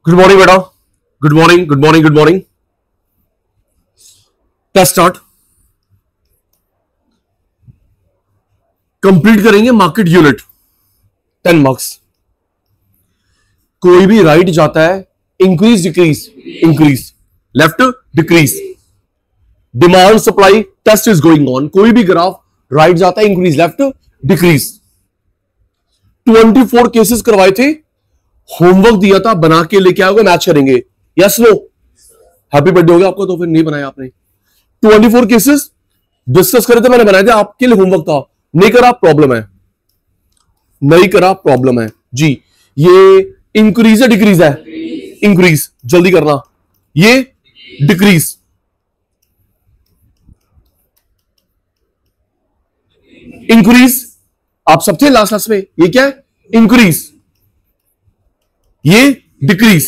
Good morning बेटा। Good morning good morning good morning. Test start. Complete करेंगे market unit 10 marks. कोई भी right जाता है increase decrease, increase left decrease, demand supply test is going on. कोई भी graph right जाता है इंक्रीज लेफ्ट डिक्रीज। 24 केसेस करवाए थे, होमवर्क दिया था, बना के लेके आओगे, मैच करेंगे। Yes no? हैप्पी बर्थडे हो गया आपको तो फिर नहीं बनाया आपने। 24 केसेस डिस्कस करे थे, मैंने बनाए थे, आपके लिए होमवर्क था, नहीं करा प्रॉब्लम है, नहीं करा प्रॉब्लम है जी। ये इंक्रीज है डिक्रीज है? इंक्रीज, जल्दी करना। ये डिक्रीज, इंक्रीज आप सब थे लास्ट क्लास में। ये क्या है? इंक्रीज, ये डिक्रीज।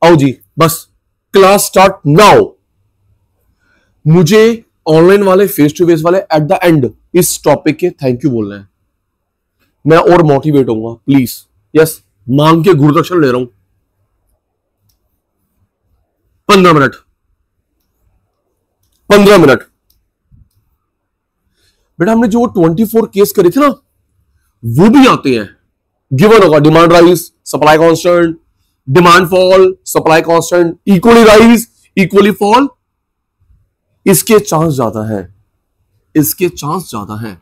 आओ जी, बस क्लास स्टार्ट नाउ। मुझे ऑनलाइन वाले फेस टू फेस वाले एट द एंड इस टॉपिक के थैंक यू बोलना है। मैं और मोटिवेट होऊंगा प्लीज। यस, मांग के गुरुदक्षिणा ले रहा हूं 15 मिनट, 15 मिनट। बेटा हमने जो 24 केस करे थे ना, वो भी आते हैं। गिवन होगा demand rise, supply constant, demand fall, supply constant, equally rise equally fall. इसके चांस ज्यादा है, इसके चांस ज्यादा है।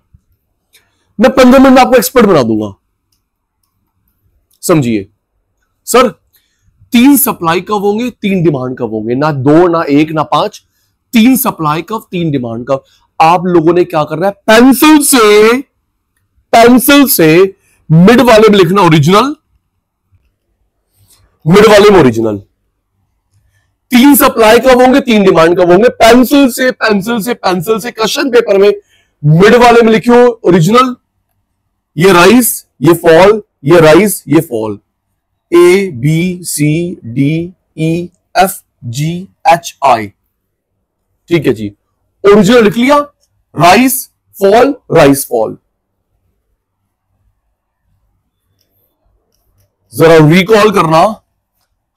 मैं 15 मिनट में आपको एक्सपर्ट बना दूंगा, समझिए। सर 3 सप्लाई कब होंगे, 3 डिमांड कब होंगे? ना 2 ना 1 ना 5, 3 सप्लाई कब, 3 डिमांड कब। आप लोगों ने क्या करना है, पेंसिल से मिड वाले में लिखना ओरिजिनल, मिड वाले में ओरिजिनल। 3 सप्लाई कब होंगे, 3 डिमांड कब होंगे। पेंसिल से क्वेश्चन पेपर में मिड वाले में लिखियो ओरिजिनल। ये राइज, ये फॉल, ये राइज, ये fall. A B C D E F G H I, ठीक है जी। ओरिजिनल लिख लिया, राइज फॉल, राइज फॉल। जरा रिकॉल करना,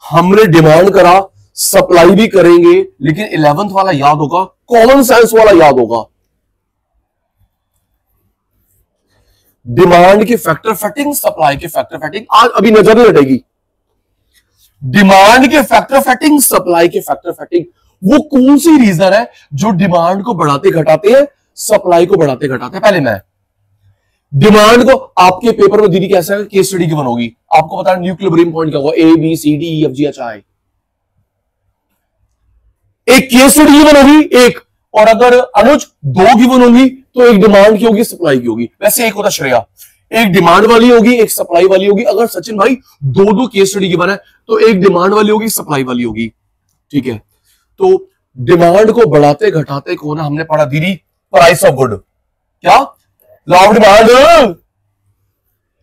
हमने डिमांड करा, सप्लाई भी करेंगे, लेकिन 11th वाला याद होगा, कॉमन सेंस वाला याद होगा। डिमांड की फैक्टर फेटिंग, सप्लाई की फैक्टर फेटिंग आज अभी नजर नहीं हटेगी। डिमांड के फैक्टर फेटिंग, सप्लाई के फैक्टर फेटिंग, वो कौन सी रीजन है जो डिमांड को बढ़ाते घटाते हैं, सप्लाई को बढ़ाते घटाते हैं? पहले मैं डिमांड को, आपके पेपर में दीदी कैसा है, केस स्टडी गिवन होगी, आपको पता है न्यूक्लियोब्रियम पॉइंट क्या होगा, A B C D E F G H I। एक केस स्टडी गिवन होगी एक, और अगर अनुज 2 गिवन होगी तो एक डिमांड की होगी, सप्लाई की होगी। वैसे एक होता श्रेया, एक डिमांड वाली होगी, एक सप्लाई वाली होगी। अगर सचिन भाई 2 केस स्टडी गिवन है तो एक डिमांड वाली होगी, सप्लाई वाली होगी, ठीक है। तो डिमांड को बढ़ाते घटाते कौन है, हमने पढ़ा दीदी, प्राइस ऑफ गुड। क्या? Law of demand.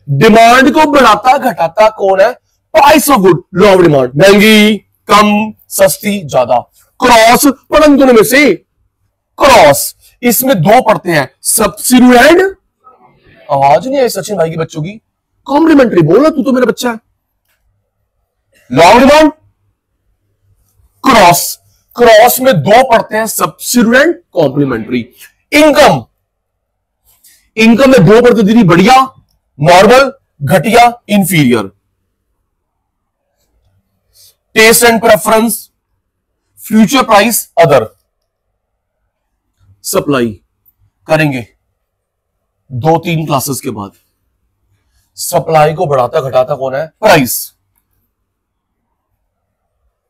डिमांड को बढ़ाता घटाता कौन है? Price of good, law of demand. महंगी, कम, सस्ती, ज्यादा। क्रॉस पढ़न दोनों में से, क्रॉस इसमें 2 पढ़ते हैं, सब्स्टिट्यूएंट। आवाज नहीं आई सचिन भाई की बच्चों की, कॉम्प्लीमेंट्री बोला, तू तो मेरा बच्चा है। Law of demand, cross, cross में 2 पढ़ते हैं, सब्स्टिट्यूएंट, कॉम्प्लीमेंट्री। इनकम, इनकम में 2 पढ़ते दीदी, बढ़िया, नॉर्मल, घटिया, inferior. Taste and preference, future price, other. Supply करेंगे 2-3 क्लासेस के बाद। सप्लाई को बढ़ाता घटाता कौन है? प्राइस।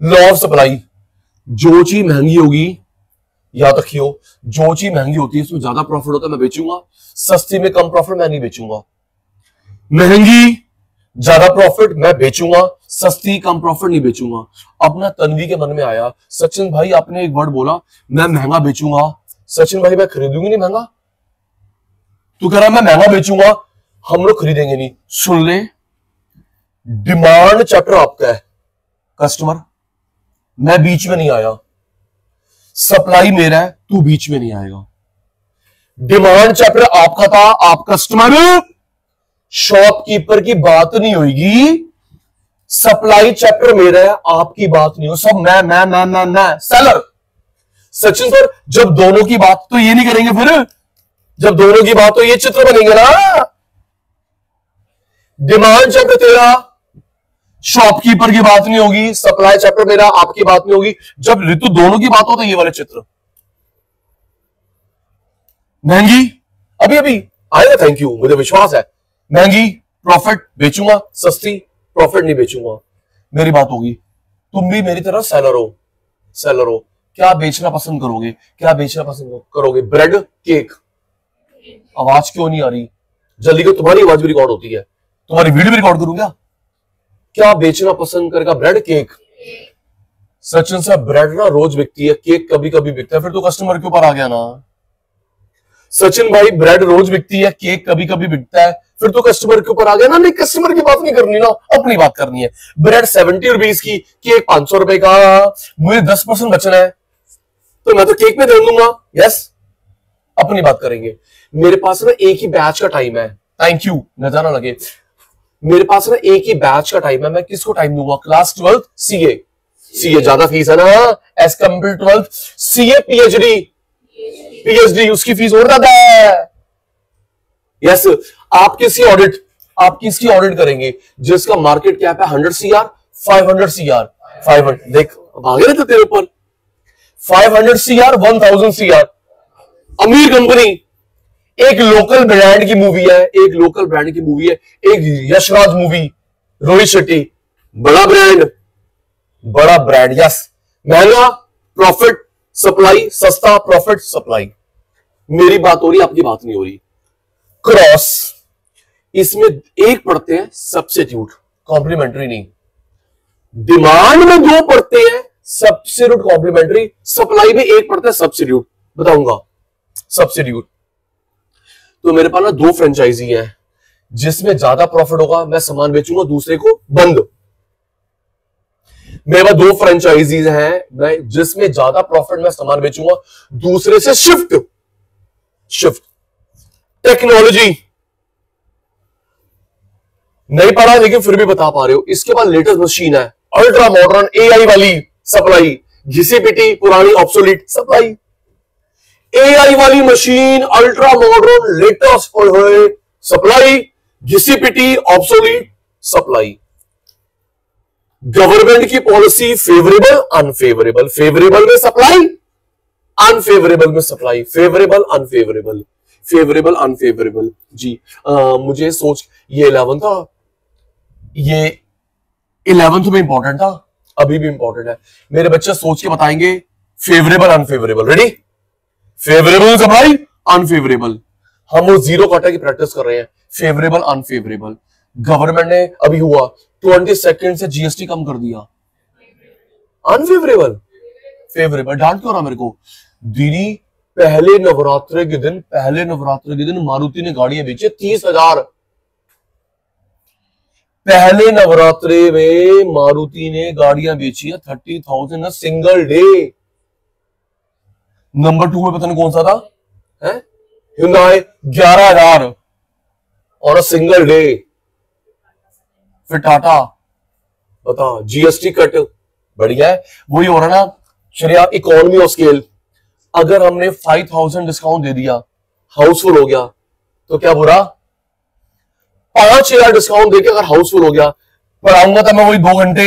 लॉ ऑफ सप्लाई, जो चीज महंगी होगी, याद रखियो, जो चीज महंगी होती है उसमें ज्यादा प्रॉफिट होता है, मैं बेचूंगा। सस्ती में कम प्रॉफिट, मैं नहीं बेचूंगा। महंगी ज्यादा प्रॉफिट, मैं बेचूंगा। सस्ती कम प्रॉफिट, नहीं बेचूंगा। अपना तन्वी के मन में आया, सचिन भाई आपने एक वर्ड बोला, मैं महंगा बेचूंगा। सचिन भाई मैं खरीदूंगी नहीं महंगा, तू कह रहा मैं महंगा बेचूंगा, हम लोग खरीदेंगे नहीं। सुन ले, डिमांड चैप्टर आपका है, कस्टमर, मैं बीच में नहीं आया। सप्लाई मेरा है, तू बीच में नहीं आएगा। डिमांड चैप्टर आपका था, आप कस्टमर। शॉपकीपर की बात नहीं होगी, सप्लाई चैप्टर मेरा है, आपकी बात नहीं हो, सब मैं सेलर। सचिन सर जब दोनों की बात तो ये नहीं करेंगे, फिर जब दोनों की बात तो ये चित्र बनेंगे ना। डिमांड चैप्टर तेरा, शॉपकीपर की बात नहीं होगी, सप्लाई चैप्टर मेरा, आपकी बात नहीं होगी। जब ऋतु दोनों की बात हो तो ये वाले चित्र। महंगी अभी अभी आएगा, थैंक यू, मुझे विश्वास है। महंगी प्रॉफिट बेचूंगा, सस्ती प्रॉफिट नहीं बेचूंगा। मेरी बात होगी, तुम भी मेरी तरह सेलर हो, सेलर हो। क्या बेचना पसंद करोगे, क्या बेचना पसंद करोगे? Bread, cake. आवाज क्यों नहीं आ रही? जल्दी को, तुम्हारी आवाज भी रिकॉर्ड होती है, तुम्हारी वीडियो भी रिकॉर्ड करूंगा। क्या बेचना पसंद करेगा? Bread, cake. सचिन साहब ब्रेड ना रोज बिकती है, केक कभी कभी बिकता है। फिर तो कस्टमर के ऊपर आ गया ना। सचिन भाई ब्रेड रोज बिकती है, केक कभी कभी बिकता है, फिर तो कस्टमर के ऊपर आ गया ना। नहीं, कस्टमर की बात नहीं करनी ना, अपनी बात करनी है। ब्रेड 70 रुपीज की, केक 500 रुपए का, मुझे 10% बचना है तो मैं तो केक में दे दूंगा। यस, अपनी बात करेंगे। मेरे पास ना एक ही बैच का टाइम है, थैंक यू, नजर ना लगे। मेरे पास ना एक ही बैच का टाइम है, मैं किसको टाइम दूंगा? Class 12 CA. सीए ज्यादा फीस है ना as compare 12। CA PhD, PhD उसकी फीस और ज्यादा है। यस, आप किसी ऑडिट, आप किसकी ऑडिट करेंगे जिसका मार्केट कैप है 100 CR, 500 CR, 500 देख आगे रहते तेरे ऊपर। 500 CR, 1000 CR, अमीर कंपनी। एक लोकल ब्रांड की मूवी है, एक लोकल ब्रांड की मूवी है, एक यशराज मूवी, रोहित शेट्टी। बड़ा ब्रांड, बड़ा ब्रांड। यस, महंगा प्रॉफिट सप्लाई, सस्ता प्रॉफिट सप्लाई। मेरी बात हो रही, आपकी बात नहीं हो रही। क्रॉस, इसमें एक पढ़ते हैं सब्स्टिट्यूट, कॉम्प्लीमेंट्री नहीं। डिमांड में 2 पढ़ते हैं सब्स्टिट्यूट कॉम्प्लीमेंट्री, सप्लाई में 1 पढ़ता है सब्स्टिट्यूट। बताऊंगा सब्स्टिट्यूट। तो मेरे पास ना 2 फ्रेंचाइजी है, जिसमें ज्यादा प्रॉफिट होगा मैं सामान बेचूंगा, दूसरे को बंद। मेरे पास 2 फ्रेंचाइजीज हैं, मैं जिसमें ज्यादा प्रॉफिट मैं सामान बेचूंगा, दूसरे से शिफ्ट। शिफ्ट टेक्नोलॉजी नहीं पढ़ा लेकिन फिर भी बता पा रहे हो। इसके बाद लेटेस्ट मशीन है, अल्ट्रा मॉडर्न एआई वाली सप्लाई, घिसी-पिटी पुरानी ऑब्सोलीट सप्लाई। एआई वाली machine, ultra modern latest supply, घिसी-पिटी ऑब्सोलीट सप्लाई। गवर्नमेंट की पॉलिसी फेवरेबल अनफेवरेबल, फेवरेबल में सप्लाई, अनफेवरेबल में supply, favourable unfavourable, favourable unfavourable. जी मुझे सोच, ये 11 था, ये 11th में इंपॉर्टेंट था, अभी भी इंपॉर्टेंट है। मेरे बच्चे सोच के बताएंगे favourable unfavourable. Ready? Favourable supply, unfavourable. हम वो 0 क्वार्टर की प्रैक्टिस कर रहे हैं, फेवरेबल अनफेवरेबल। गवर्नमेंट ने अभी हुआ 22 से जीएसटी कम कर दिया, अनफेवरेबल। फेवरेबल डांट क्यों रहा मेरे को? दीदी पहले नवरात्रे के दिन मारुति ने गाड़ियां बेची 30,000। पहले नवरात्रे में मारुति ने गाड़ियां बेची है 30,000 सिंगल डे। नंबर 2 में पता नहीं कौन सा था, है Hyundai 11,000 और अ सिंगल डे। फिर टाटा, बता जीएसटी कट, बढ़िया है। वही हो रहा ना श्रेया, इकोनॉमी ऑफ स्केल। अगर हमने 5,000 डिस्काउंट दे दिया, हाउसफुल हो गया, तो क्या बुरा? 5,000 डिस्काउंट देके अगर हाउसफुल हो गया, पढ़ाऊंगा तो मैं वही 2 घंटे।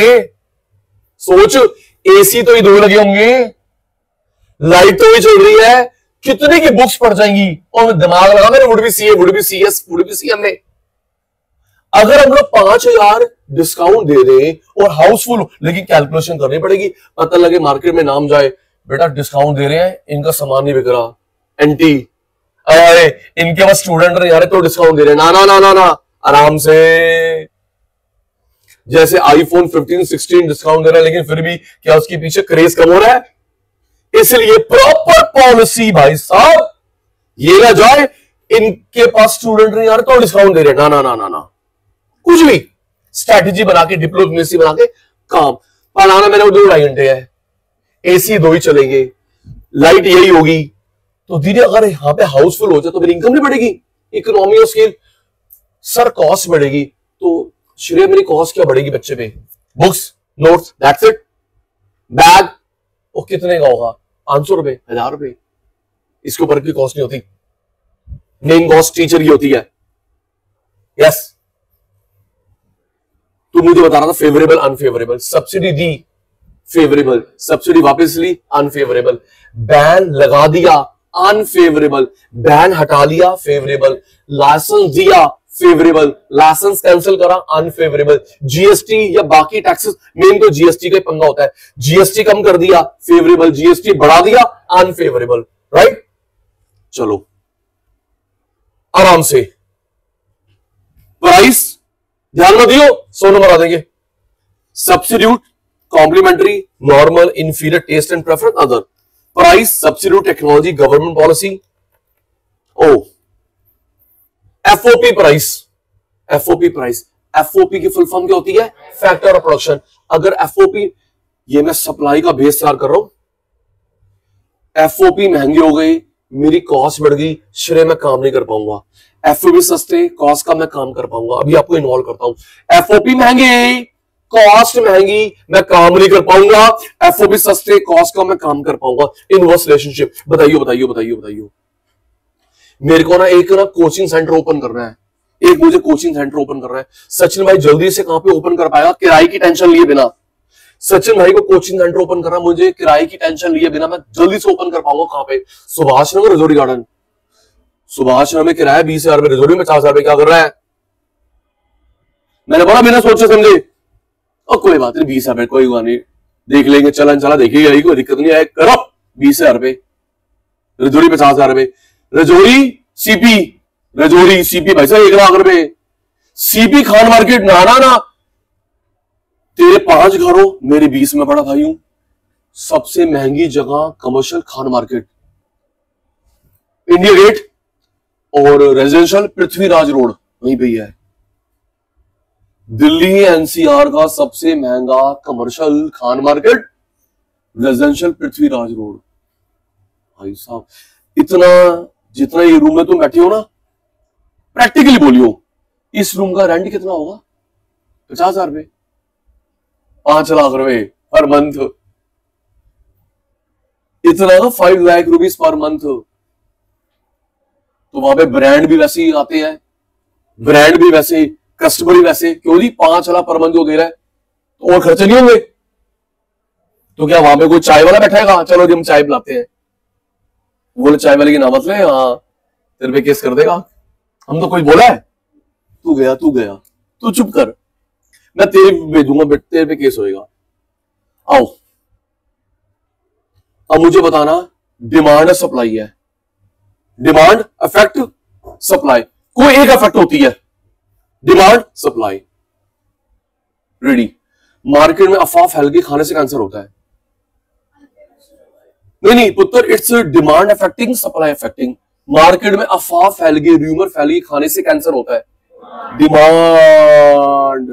सोच, एसी तो ही 2 लगे होंगे, लाइट तो ही चल रही है, कितने की बुक्स पड़ जाएंगी। और दिमाग लगा मैंने, would be CA, would be CS, would be CM में। अगर हम लोग 5,000 डिस्काउंट दे दें और हाउसफुल, लेकिन कैलकुलेशन करनी पड़ेगी। पता लगे मार्केट में नाम जाए, बेटा डिस्काउंट दे रहे हैं, इनका सामान नहीं बिक रहा, एंटी, अरे इनके पास स्टूडेंट नहीं आ रहे तो डिस्काउंट दे रहे हैं। ना ना ना ना ना, आराम से। जैसे आईफोन 15, 16 डिस्काउंट दे रहा है, लेकिन फिर भी क्या उसके पीछे क्रेज कम हो रहा है? इसलिए प्रॉपर पॉलिसी भाई साहब, ये ना जाए इनके पास स्टूडेंट नहीं आ रहे तो डिस्काउंट दे रहे हैं। ना ना ना ना ना, कुछ भी स्ट्रैटेजी बना के, डिप्लोमेसी बना के काम। पढ़ाना मैंने 2-2.5 घंटे है, एसी 2 ही चलेंगे, लाइट यही होगी। तो दीदी अगर यहां पे हाउसफुल हो जाए तो मेरी इनकम नहीं बढ़ेगी, economy of scale. Sir cost बढ़ेगी, तो श्रेय मेरी कॉस्ट क्या बढ़ेगी बच्चे पे? Books, notes, that's it. Bag वो कितने का होगा? 500 रुपए, 1000 रुपए, इसके ऊपर की कॉस्ट नहीं होती। मेन कॉस्ट टीचर की होती है। यस, तू मुझे बता रहा था फेवरेबल अनफेवरेबल, सब्सिडी दी फेवरेबल, सब्सिडी वापस ली अनफेवरेबल, बैन लगा दिया अनफेवरेबल, बैन हटा लिया फेवरेबल, लाइसेंस दिया फेवरेबल, लाइसेंस कैंसिल करा अनफेवरेबल, जीएसटी या बाकी टैक्सेस, मेन तो जीएसटी का पंगा होता है, जीएसटी कम कर दिया फेवरेबल, जीएसटी बढ़ा दिया अनफेवरेबल, राइट। चलो आराम से, प्राइस ध्यान में दियो, 100 नंबर आ देंगे। Substitute, complementary, normal, inferior, taste and preference, other. Price, substitute, technology, government policy. O FOP price, FOP price, FOP की फुल फॉर्म क्या होती है? Factor of production. अगर एफओपी, ये मैं सप्लाई का बेस तैयार कर रहा हूं, एफओपी महंगी हो गई, मेरी कॉस्ट बढ़ गई, श्रेय मैं काम नहीं कर पाऊंगा। एफओपी सस्ते, कॉस्ट का मैं काम कर पाऊंगा। अभी आपको इन्वॉल्व करता हूं, एफओपी महंगी, कॉस्ट महंगी, मैं काम नहीं कर पाऊंगा। एफओपी सस्ते, कॉस्ट का मैं काम कर पाऊंगा। Inverse relationship. बताइए बताइए बताइए बताइए। मेरे को ना एक कोचिंग सेंटर ओपन करना है, एक मुझे कोचिंग सेंटर ओपन करना है। सचिन भाई जल्दी से कहां पे ओपन कर पाएगा किराए की टेंशन लिए बिना? सचिन भाई को कोचिंग सेंटर ओपन करना, मुझे किराए की टेंशन लिए बिना मैं जल्दी से ओपन कर पाऊंगा। कहां पे? सुभाष नगर रिजोरी गार्डन। सुभाष नगर में किराया 20,000 रुपए, रिजोरी में 50,000 रुपए। क्या कर रहा है? मैंने बोला बिना सोचे समझे, और कोई बात नहीं 20,000 रुपए कोई बात नहीं, देख लेंगे, चलन चला देखेगा, कोई दिक्कत नहीं है, करो 20,000 रुपए। रिजोरी 50,000 रुपए, रजौरी सीपी, रजौरी सीपी भाई साहब 1 लाख रुपए। सीपी खान मार्केट ना तेरे 5 घरों मेरे 20 में बड़ा भाई हूं। सबसे महंगी जगह commercial Khan market, India gate, और रेजिडेंशियल पृथ्वीराज रोड वहीं पे है। दिल्ली एनसीआर का सबसे महंगा commercial Khan market, residential Prithviraj road. भाई साहब इतना, जितना ये रूम में तुम बैठे हो ना, प्रैक्टिकली बोलियो, इस रूम का रेंट कितना होगा? 50,000 रुपए, 5 लाख रुपए पर मंथ। इतना का 5 लाख रुपीज पर मंथ। तो वहां पे ब्रांड भी वैसे ही आते हैं, ब्रांड भी वैसे, कस्टमर भी वैसे। क्यों जी? 5 लाख पर मंथ जो दे रहा है, तो और खर्चे नहीं होंगे? तो क्या वहां पे कोई चाय वाला बैठेगा? चलो जी हम चाय पिलाते हैं, बोले चाय वाले की ना मत ले, हाँ तेरे पे केस कर देगा। हम तो कोई बोला है? तू गया, तू गया, तू चुप कर, मैं तेरे भेजूंगा, बेटे तेरे पे केस होएगा। आओ अब मुझे बताना, डिमांड है सप्लाई है, डिमांड अफेक्ट सप्लाई, कोई एक अफेक्ट होती है, डिमांड सप्लाई। रेडी? मार्केट में अफवाह फैल गई खाने से कैंसर होता है। नहीं पुत्र, it's demand affecting supply affecting. Market में अफवाह फैल गई, रूमर फैल गई, खाने से कैंसर होता है। डिमांड,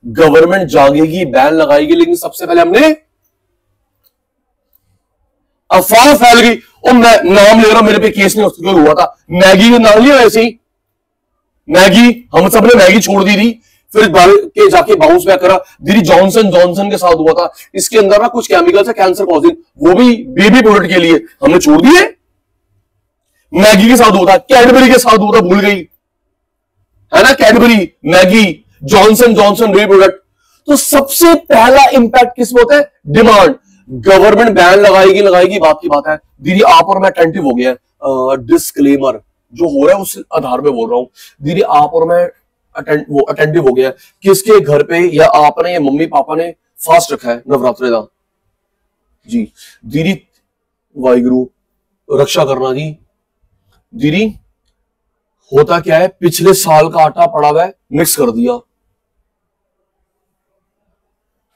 गवर्नमेंट जागेगी, बैन लगाएगी, लेकिन सबसे पहले हमने अफवाह फैल गई। और मैं नाम ले रहा हूं, मेरे पे केस नहीं हो हुआ था, मैगी का नाम लिया वैसे ही, मैगी, हम सब ने मैगी छोड़ दी थी, फिर के जाके बाउंस बैक करा। दीदी जॉनसन जॉनसन के साथ हुआ था, इसके अंदर ना कुछ केमिकल्स है कैंसर कॉजिंग, वो भी बेबी प्रोडक्ट के लिए, हमने छोड़ दिए। मैगी के साथ हुआ था, कैडबरी के साथ हुआ था, भूल गई है ना, Cadbury, Maggi, Johnson Johnson baby product. तो सबसे पहला इंपैक्ट किस में होता है? डिमांड। गवर्नमेंट बैन लगाएगी लगाएगी, बात की बात है। दीदी आप और मैं अटेंटिव हो गया, डिस्क्लेमर जो हो रहा है उस आधार पे बोल रहा हूं। दीदी आप और मैं अटेंटिव हो गया, किसके घर पे या आपने या मम्मी पापा ने फास्ट रखा है नवरात्रे का जी? दीदी वाहिगुरु रक्षा करना जी। दीदी होता क्या है, पिछले साल का आटा पड़ा हुआ है, मिक्स कर दिया,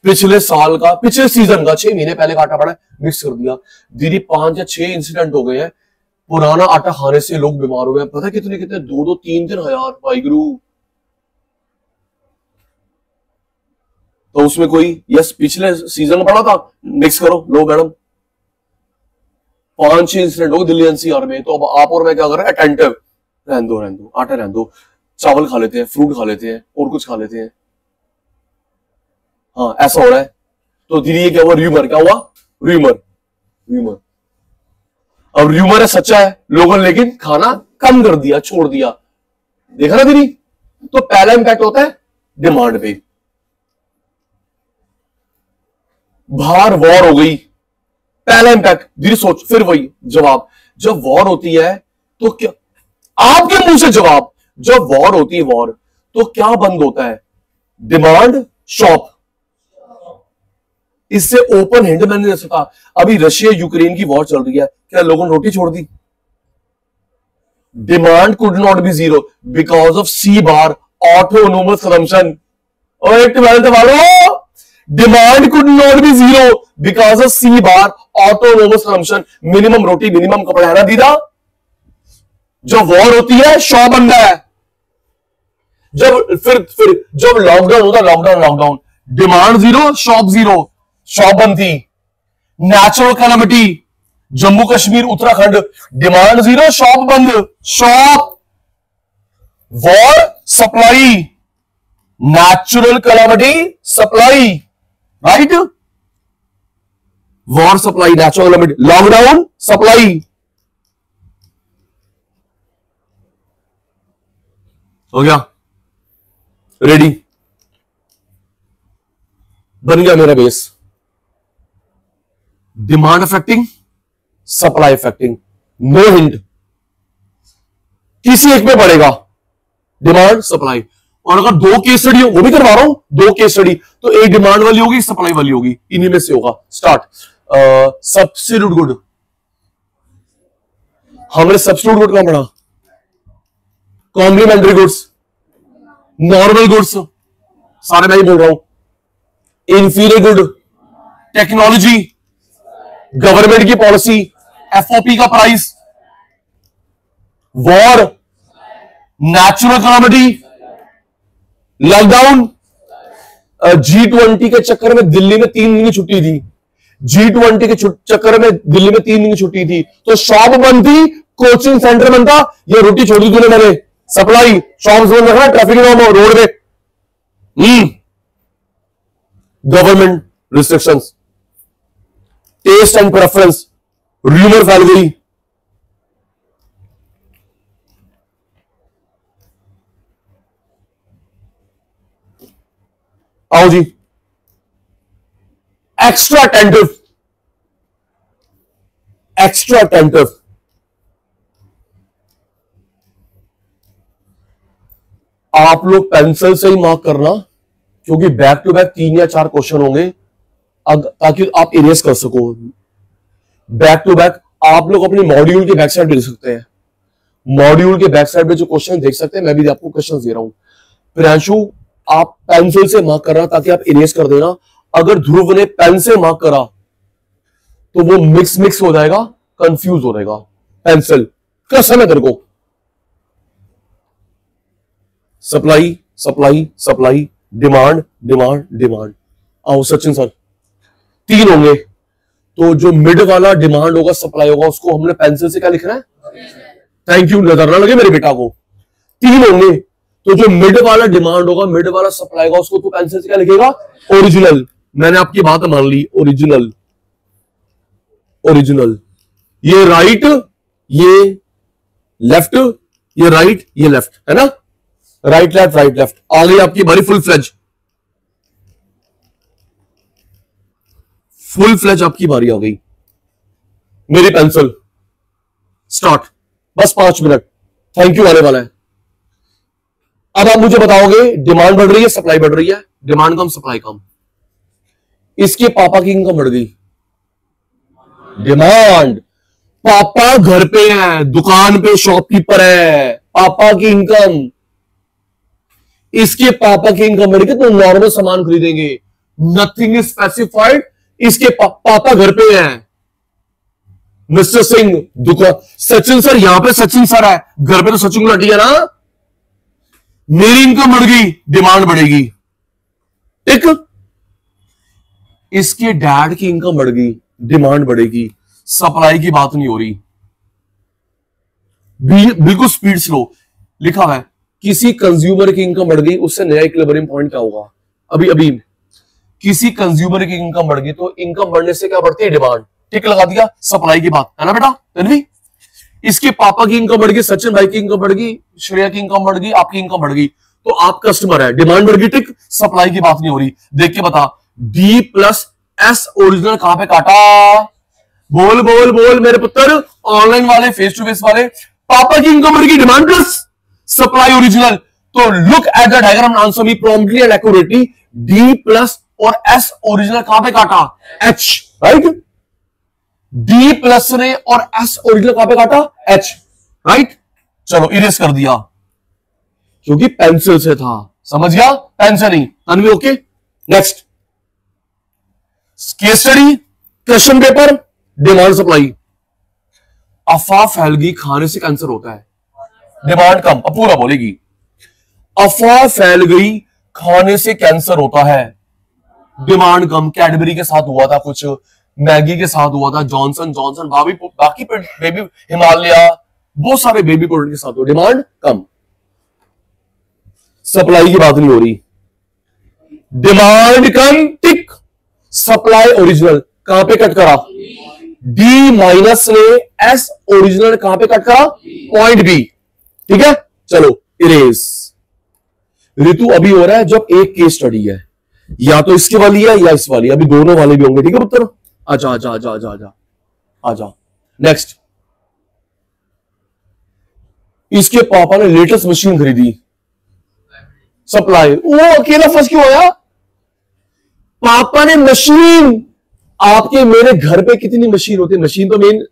पिछले साल का, पिछले सीजन का 6 महीने पहले का आटा पड़ा है, मिक्स कर दिया। दीदी 5 या 6 इंसिडेंट हो गए हैं, पुराना आटा खाने से लोग बीमार हुए हैं। पता है कितने कितने? 2-2, 3-3 हजार। वाहिगुरु, तो उसमें कोई यस पिछले सीजन में पड़ा था, मिक्स करो, लो मैडम 5-6 इंसिडेंट हो गए दिल्ली एनसीआर में। तो अब आप और मैं क्या कर रहे हैं? अटेंटिव, रहने दो, आटा रहने दो, चावल खा लेते हैं, फ्रूट खा लेते हैं, और कुछ खा लेते हैं। हाँ ऐसा हो रहा है, तो धीरे ये क्या हुआ, र्यूमर, क्या हुआ, र्यूमर, र्यूमर। अब र्यूमर है, सच्चा है, लोगों ने लेकिन खाना कम कर दिया, छोड़ दिया, देखा ना दीदी। तो पहला इंपैक्ट होता है डिमांड पे, बाहर वॉर हो गई, पहला इंपैक्ट। दीदी सोच, फिर वही जवाब, जब वॉर होती है तो क्या, आपके मुंह से जवाब, जब वॉर होती है वॉर, तो क्या बंद होता है, डिमांड, शॉप। इससे ओपन हैंड मैंने नहीं सकता। अभी रशिया यूक्रेन की वॉर चल रही है, क्या लोगों ने रोटी छोड़ दी? Demand could not be zero because of C bar autonomous consumption. और एक वालों, demand could not be zero because of C bar autonomous consumption. Minimum रोटी, मिनिमम कपड़ा है ना दीदा। जब वॉर होती है शॉप बंद है, जब फिर जब लॉकडाउन होता है, lockdown, demand zero, shop zero, shop बंद थी। Natural calamity, Jammu Kashmir, Uttarakhand, demand zero, shop बंद, shop, war, supply, natural calamity, supply, right, war, supply, natural calamity, lockdown, supply. हो गया, रेडी, बन गया मेरा base. Demand affecting, supply affecting, no hint, किसी एक पे पड़ेगा, डिमांड, सप्लाई। और अगर दो केस स्टडी हो, वो भी करवा रहा हूं, दो केस स्टडी, तो एक डिमांड वाली होगी, सप्लाई वाली होगी, इन्हीं में से होगा। स्टार्ट। सब्स्टिट्यूट गुड, हमने सब्स्टिट्यूट गुड का पढ़ा, कॉम्प्लीमेंट्री गुड्स, नॉर्मल गुड्स, सारे मैं ही बोल रहा हूं, इंफीरियर गुड, टेक्नोलॉजी, गवर्नमेंट की पॉलिसी, एफओपी का price, war, natural calamity, lockdown. G20 के चक्कर में दिल्ली में 3 दिन की छुट्टी थी, G20 के चक्कर में दिल्ली में 3 दिन की छुट्टी थी, तो शॉप बंद थी, कोचिंग सेंटर बंद था, ये रोटी छोड़ दी तूने, मैंने सप्लाई, शॉप बंद रखा, ट्रैफिक रोड पे, government restrictions, taste and preference, rumour फैल गई, आओ जी, एक्स्ट्रा अटेंटिव, एक्स्ट्रा अटेंटिव, आप लोग पेंसिल से ही मार्क करना, क्योंकि बैक टू बैक 3 या 4 क्वेश्चन होंगे, ताकि आप इरेज कर सको। बैक टू बैक आप लोग अपने मॉड्यूल के बैक साइड देख सकते हैं, मॉड्यूल के बैक साइड में जो क्वेश्चन देख सकते हैं, मैं भी आपको क्वेश्चन दे रहा हूं। प्रियांशु आप पेंसिल से मार्क करना, ताकि आप इरेज कर देना। अगर ध्रुव ने पेन से मार्क करा तो वो मिक्स हो जाएगा, कंफ्यूज हो जाएगा। पेंसिल कसम है तेरे को। Supply, supply, supply, demand, demand, demand. आओ सचिन सर, 3 होंगे, तो जो मिड वाला डिमांड होगा, सप्लाई होगा, उसको हमने पेंसिल से क्या लिखना है? थैंक यू, नजर ना लगे मेरे बेटा को। 3 होंगे, तो जो मिड वाला डिमांड होगा, मिड वाला सप्लाई होगा, उसको तो पेंसिल से क्या लिखेगा? ओरिजिनल। मैंने आपकी बात मान ली, ओरिजिनल, ओरिजिनल। ये राइट, ये लेफ्ट, ये राइट, ये लेफ्ट, है ना? Right left, right left. आ गई आपकी बारी फुल फ्लेज, फुल फ्लेज आपकी बारी आ गई। मेरी पेंसिल, स्टार्ट, बस 5 मिनट, थैंक यू आने वाला है। अब आप मुझे बताओगे, डिमांड बढ़ रही है, सप्लाई बढ़ रही है, डिमांड कम, सप्लाई कम। इसके पापा की इनकम बढ़ गई, डिमांड। पापा घर पे है, दुकान पे शॉपकीपर है, पापा की इनकम। इसके पापा की इनकम बढ़ गई तो नॉर्मल सामान खरीदेंगे, नथिंग इज स्पेसिफाइड। इसके पापा घर पे हैं, मिस्टर सिंह दुकान। सचिन सर, यहां पे सचिन सर है, घर पे तो सचिन गुलाटी है ना। मेरी इनकम बढ़ गई, डिमांड बढ़ेगी, ठीक। इसके डैड की इनकम बढ़ गई, डिमांड बढ़ेगी। सप्लाई की बात नहीं हो रही, बिल्कुल स्पीड स्लो लिखा हुआ है। किसी कंज्यूमर की इनकम बढ़ गई, उससे नया इक्विलिब्रियम पॉइंट क्या होगा? अभी किसी कंज्यूमर की इनकम बढ़ गई तो इनकम बढ़ने से क्या बढ़ती है? डिमांड। टिक लगा दिया, सप्लाई की बात है ना बेटा तन्वी। इसके पापा की इनकम बढ़ गई, सचिन भाई की इनकम बढ़ गई, श्रेया की इनकम बढ़ गई, आपकी इनकम बढ़ गई, तो आप कस्टमर है, डिमांड बढ़ गई, टिक। सप्लाई की बात नहीं हो रही। देख के बता, डी प्लस एस ओरिजिनल कहां पे काटा? बोल बोल बोल मेरे पुत्र, ऑनलाइन वाले, फेस टू फेस वाले। पापा की इनकम बढ़ गई, डिमांड प्लस सप्लाई ओरिजिनल। तो look at the diagram, answer me promptly and accurately. D plus और एस ओरिजिनल कहां पे काटा? H, right. डी प्लस ने और एस ओरिजिनल कहां पे काटा? H, right. चलो इरेज कर दिया क्योंकि पेंसिल से था, समझ गया? पेन से नहीं। Tanvi okay. Next case study, question paper, demand supply. अफवाह फैल गई खाने से कैंसर होता है, डिमांड कम। अब पूरा बोलेगी, अफवाह फैल गई खाने से कैंसर होता है, डिमांड कम। कैडबरी के साथ हुआ था कुछ, मैगी के साथ हुआ था, जॉनसन जॉनसन, बाकी बेबी, हिमालय, बहुत सारे बेबी प्रोडक्ट के साथ हुआ, डिमांड कम। सप्लाई की बात नहीं हो रही, डिमांड कम, टिक। सप्लाई ओरिजिनल कहां पे कट करा? डी माइनस ने एस ओरिजिनल कहां पे कट करा? पॉइंट बी, ठीक है। चलो इरेज। ऋतु अभी हो रहा है जब एक केस स्टडी है, या तो इसके वाली है या इस वाली, अभी दोनों वाले भी होंगे, ठीक है पुत्र। आजा आजा आजा आजा आजा आजा। नेक्स्ट, इसके पापा ने लेटेस्ट मशीन खरीदी, सप्लाई। वो अकेला फंस क्यों आया? पापा ने मशीन, आपके मेरे घर पे कितनी मशीन होती है? मशीन तो मेन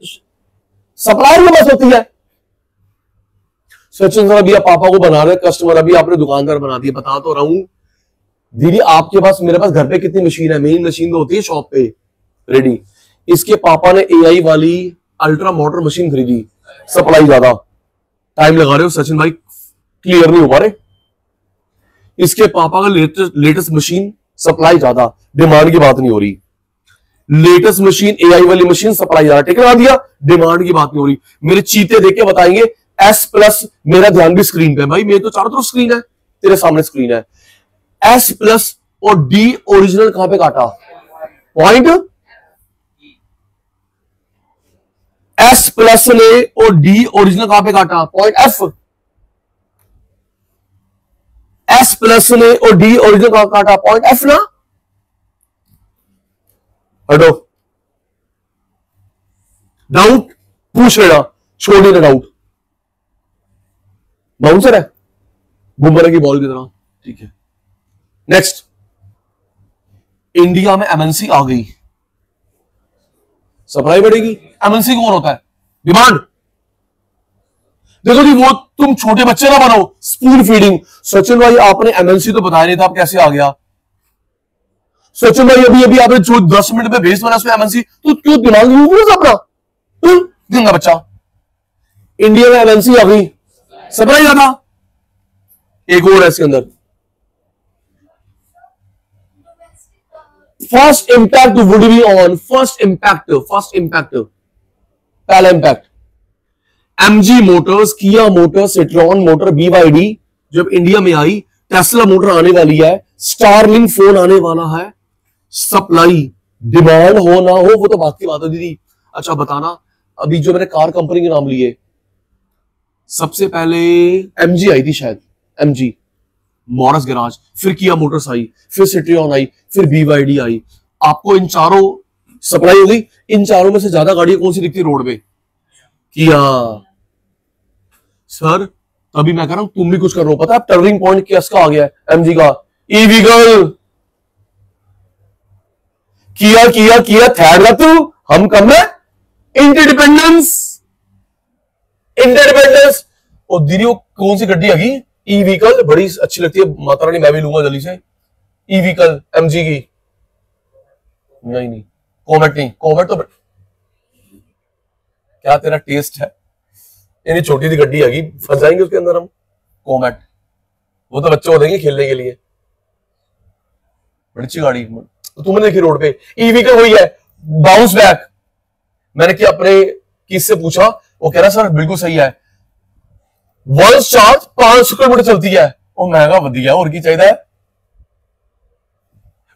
सप्लायर के पास होती है। सचिन सर अभी आप पापा को बना रहे कस्टमर, अभी आपने दुकानदार बना दिया। बता तो रहा हूं दीदी, आपके पास मेरे पास घर पे कितनी मशीन है? मेन मशीन तो होती है शॉप पे रेडी। इसके पापा ने एआई वाली अल्ट्रा मोटर मशीन खरीदी, सप्लाई ज्यादा। टाइम लगा रहे हो सचिन भाई, क्लियर नहीं हो पा रहे। इसके पापा का लेटेस्ट मशीन, सप्लाई ज्यादा, डिमांड की बात नहीं हो रही। लेटेस्ट मशीन, एआई वाली मशीन, सप्लाई ज्यादा, ठीक लगा दिया, डिमांड की बात नहीं हो रही। मेरे चीते देख के बताएंगे एस प्लस। मेरा ध्यान भी स्क्रीन पे भाई, मेरे तो चारों तरफ स्क्रीन है, तेरे सामने स्क्रीन है। एस प्लस और डी ओरिजिनल कहां पे काटा? पॉइंट। एस प्लस ने और डी ओरिजिनल कहां पे काटा? Point F. एस प्लस ने और डी ओरिजिनल कहां काटा? पॉइंट एफ ना। हटो, डाउट पूछ लेना, छोड़ देना डाउट। बाउंसर है बुमराह की बॉल की तरह, ठीक है। नेक्स्ट, इंडिया में एमएनसी आ गई, सप्लाई बढ़ेगी। एमएनसी कौन होता है? डिमांड। देखो जी, वो तुम छोटे बच्चे ना बनो, स्पून फीडिंग। सचिन भाई आपने एमएनसी तो बताया नहीं था, आप कैसे आ गया? सचिन भाई अभी अभी आपने जो 10 मिनट में भेज बना उसमें एमएनसी, तो क्यों दिमाग यूज नहीं अपना? गंगा बच्चा, इंडिया में एमएनसी आ गई, सप्लाई ज्यादा। एक और है इसके अंदर, first impact would be on, first impact, पहला इंपैक्ट एमजी मोटर्स, किया मोटर्स, सिट्रॉन मोटर, बीवाईडी जब इंडिया में आई, टेस्ला मोटर आने वाली है, स्टारलिंक फोन आने वाला है। सप्लाई, डिमांड हो ना हो वो तो बात की बात है दीदी। अच्छा बताना, अभी जो मैंने कार कंपनी के नाम लिए, सबसे पहले एमजी आई थी शायद, एमजी, मॉरस गैराज, फिर किया मोटर्स आई, फिर सिट्रॉन आई, फिर बीवाईडी आई। आपको इन चारों सप्लाई हो गई। इन चारों में से ज्यादा गाड़ियां कौन सी दिखती रोड पे? किया। सर तभी मैं कह रहा हूं तुम भी कुछ कर रहे हो, पता है टर्निंग पॉइंट किसका आ गया है? एमजी का ई व्हीकल। किया थर्ड का, तू हम कम है। इंटरडिपेंडेंस और दीदी वो कौन सी गड्डी आगी? ई व्हीकल, बड़ी अच्छी लगती है, माता रानी मैं भी लूंगा जल्दी से। ई व्हीकल एमजी की नहीं, कॉमेट नहीं, कॉमेट तो क्या तेरा टेस्ट है? यानी छोटी सी गड्डी आगी, फंस जाएंगे उसके अंदर हम। कॉमेट वो तो बच्चे हो देंगे खेलने के लिए, बड़ी अच्छी गाड़ी तो तुमने देखी रोड पे। ई व्हीकल वही है, बाउंस बैक। मैंने क्या अपने किससे पूछा, वो कह रहा सर बिल्कुल सही है, वन चार्ज 500 किलोमीटर चलती है। वो महंगा वधिया, और की चाहिए?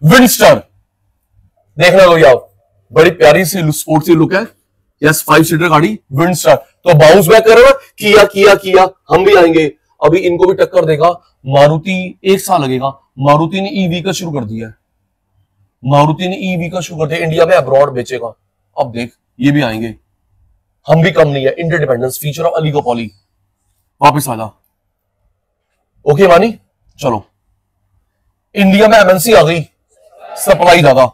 विंडस्टर, देखना लो आप, बड़ी प्यारी सी स्पोर्ट्सी लुक है। यस, 5 सीटर गाड़ी विंडस्टर। तो बाउंस बैक करो, किया किया किया, हम भी आएंगे। अभी इनको भी टक्कर देगा मारुति, 1 साल लगेगा। मारुति ने ईवी का शुरू कर दिया है, मारुति ने ईवी का शुरू कर दिया, इंडिया में अब्रॉड बेचेगा। अब देख, ये भी आएंगे, हम भी कम नहीं है। इंडिपेंडेंस फीचर ऑफ अलीगोपॉली, वापस आ जा। ओके मानी, चलो। इंडिया में एमएनसी आ गई, सप्लाई ज्यादा,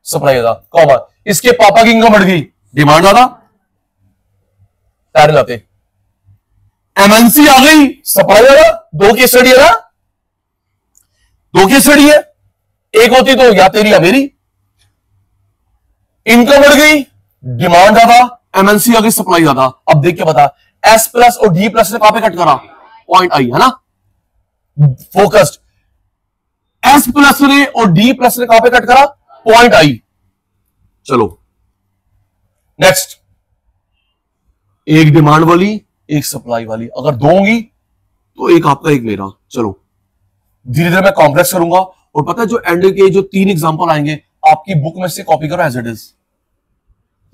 सप्लाई ज्यादा, कॉमा। इसके पापा की इनकम बढ़ गई, डिमांड ज्यादा, टायर लाते। एमएनसी आ गई, सप्लाई ज्यादा। 2 केस स्टडी है ना, 2 केस स्टडी है, एक होती तो या तेरी या मेरी। इनकम बढ़ गई, डिमांड ज्यादा, एमएनसी आ गई, सप्लाई ज्यादा। अब देख के बता, एस प्लस और डी प्लस ने कहां पे कट करा? पॉइंट आई, है ना, फोकस्ड। एस प्लस ने और डी प्लस ने कहां पे कट करा? Point I. चलो नेक्स्ट, एक डिमांड वाली, एक सप्लाई वाली। अगर 2 होंगी तो एक आपका एक मेरा। चलो धीरे धीरे मैं कॉम्प्लेक्स करूंगा, और पता है जो एंड के जो 3 एग्जांपल आएंगे आपकी बुक में से कॉपी करो एज इट इज।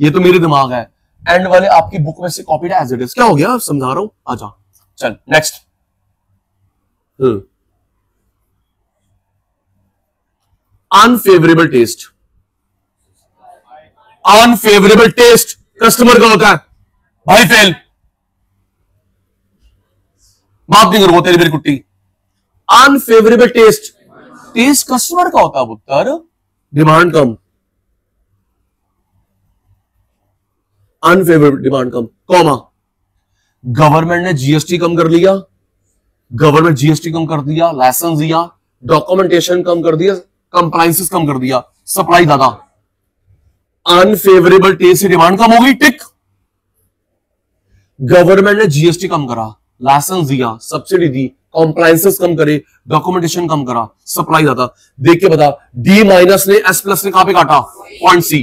ये तो मेरे दिमाग है, एंड वाले आपकी बुक में से कॉपी एज इट इज। क्या हो गया, समझा रहा हूं, आजा। चल next, unfavourable taste. Unfavourable taste customer का होता है भाई, फेल। माफ नहीं करूंगा तेरी मेरी कुट्टी। अनफेवरेबल टेस्ट, टेस्ट कस्टमर का होता है पुत्र, डिमांड कम। अनफेवरेबल, डिमांड कम, कॉमा। गवर्नमेंट ने जीएसटी कम कर लिया, गवर्नमेंट जीएसटी कम कर दिया, लाइसेंस दिया, डॉक्यूमेंटेशन कम कर दिया, कंप्लायंसेस कम कर दिया, सप्लाई ज्यादा। अनफेवरेबल टेस्ट से डिमांड कम हो गई, टिक। गवर्नमेंट ने जीएसटी कम करा, लाइसेंस दिया, सब्सिडी दी, कंप्लायंसेस कम करे, डॉक्यूमेंटेशन कम करा, सप्लाई ज्यादा। देख के बता, डी माइनस ने एस प्लस ने कहां पे काटा? पॉइंट सी।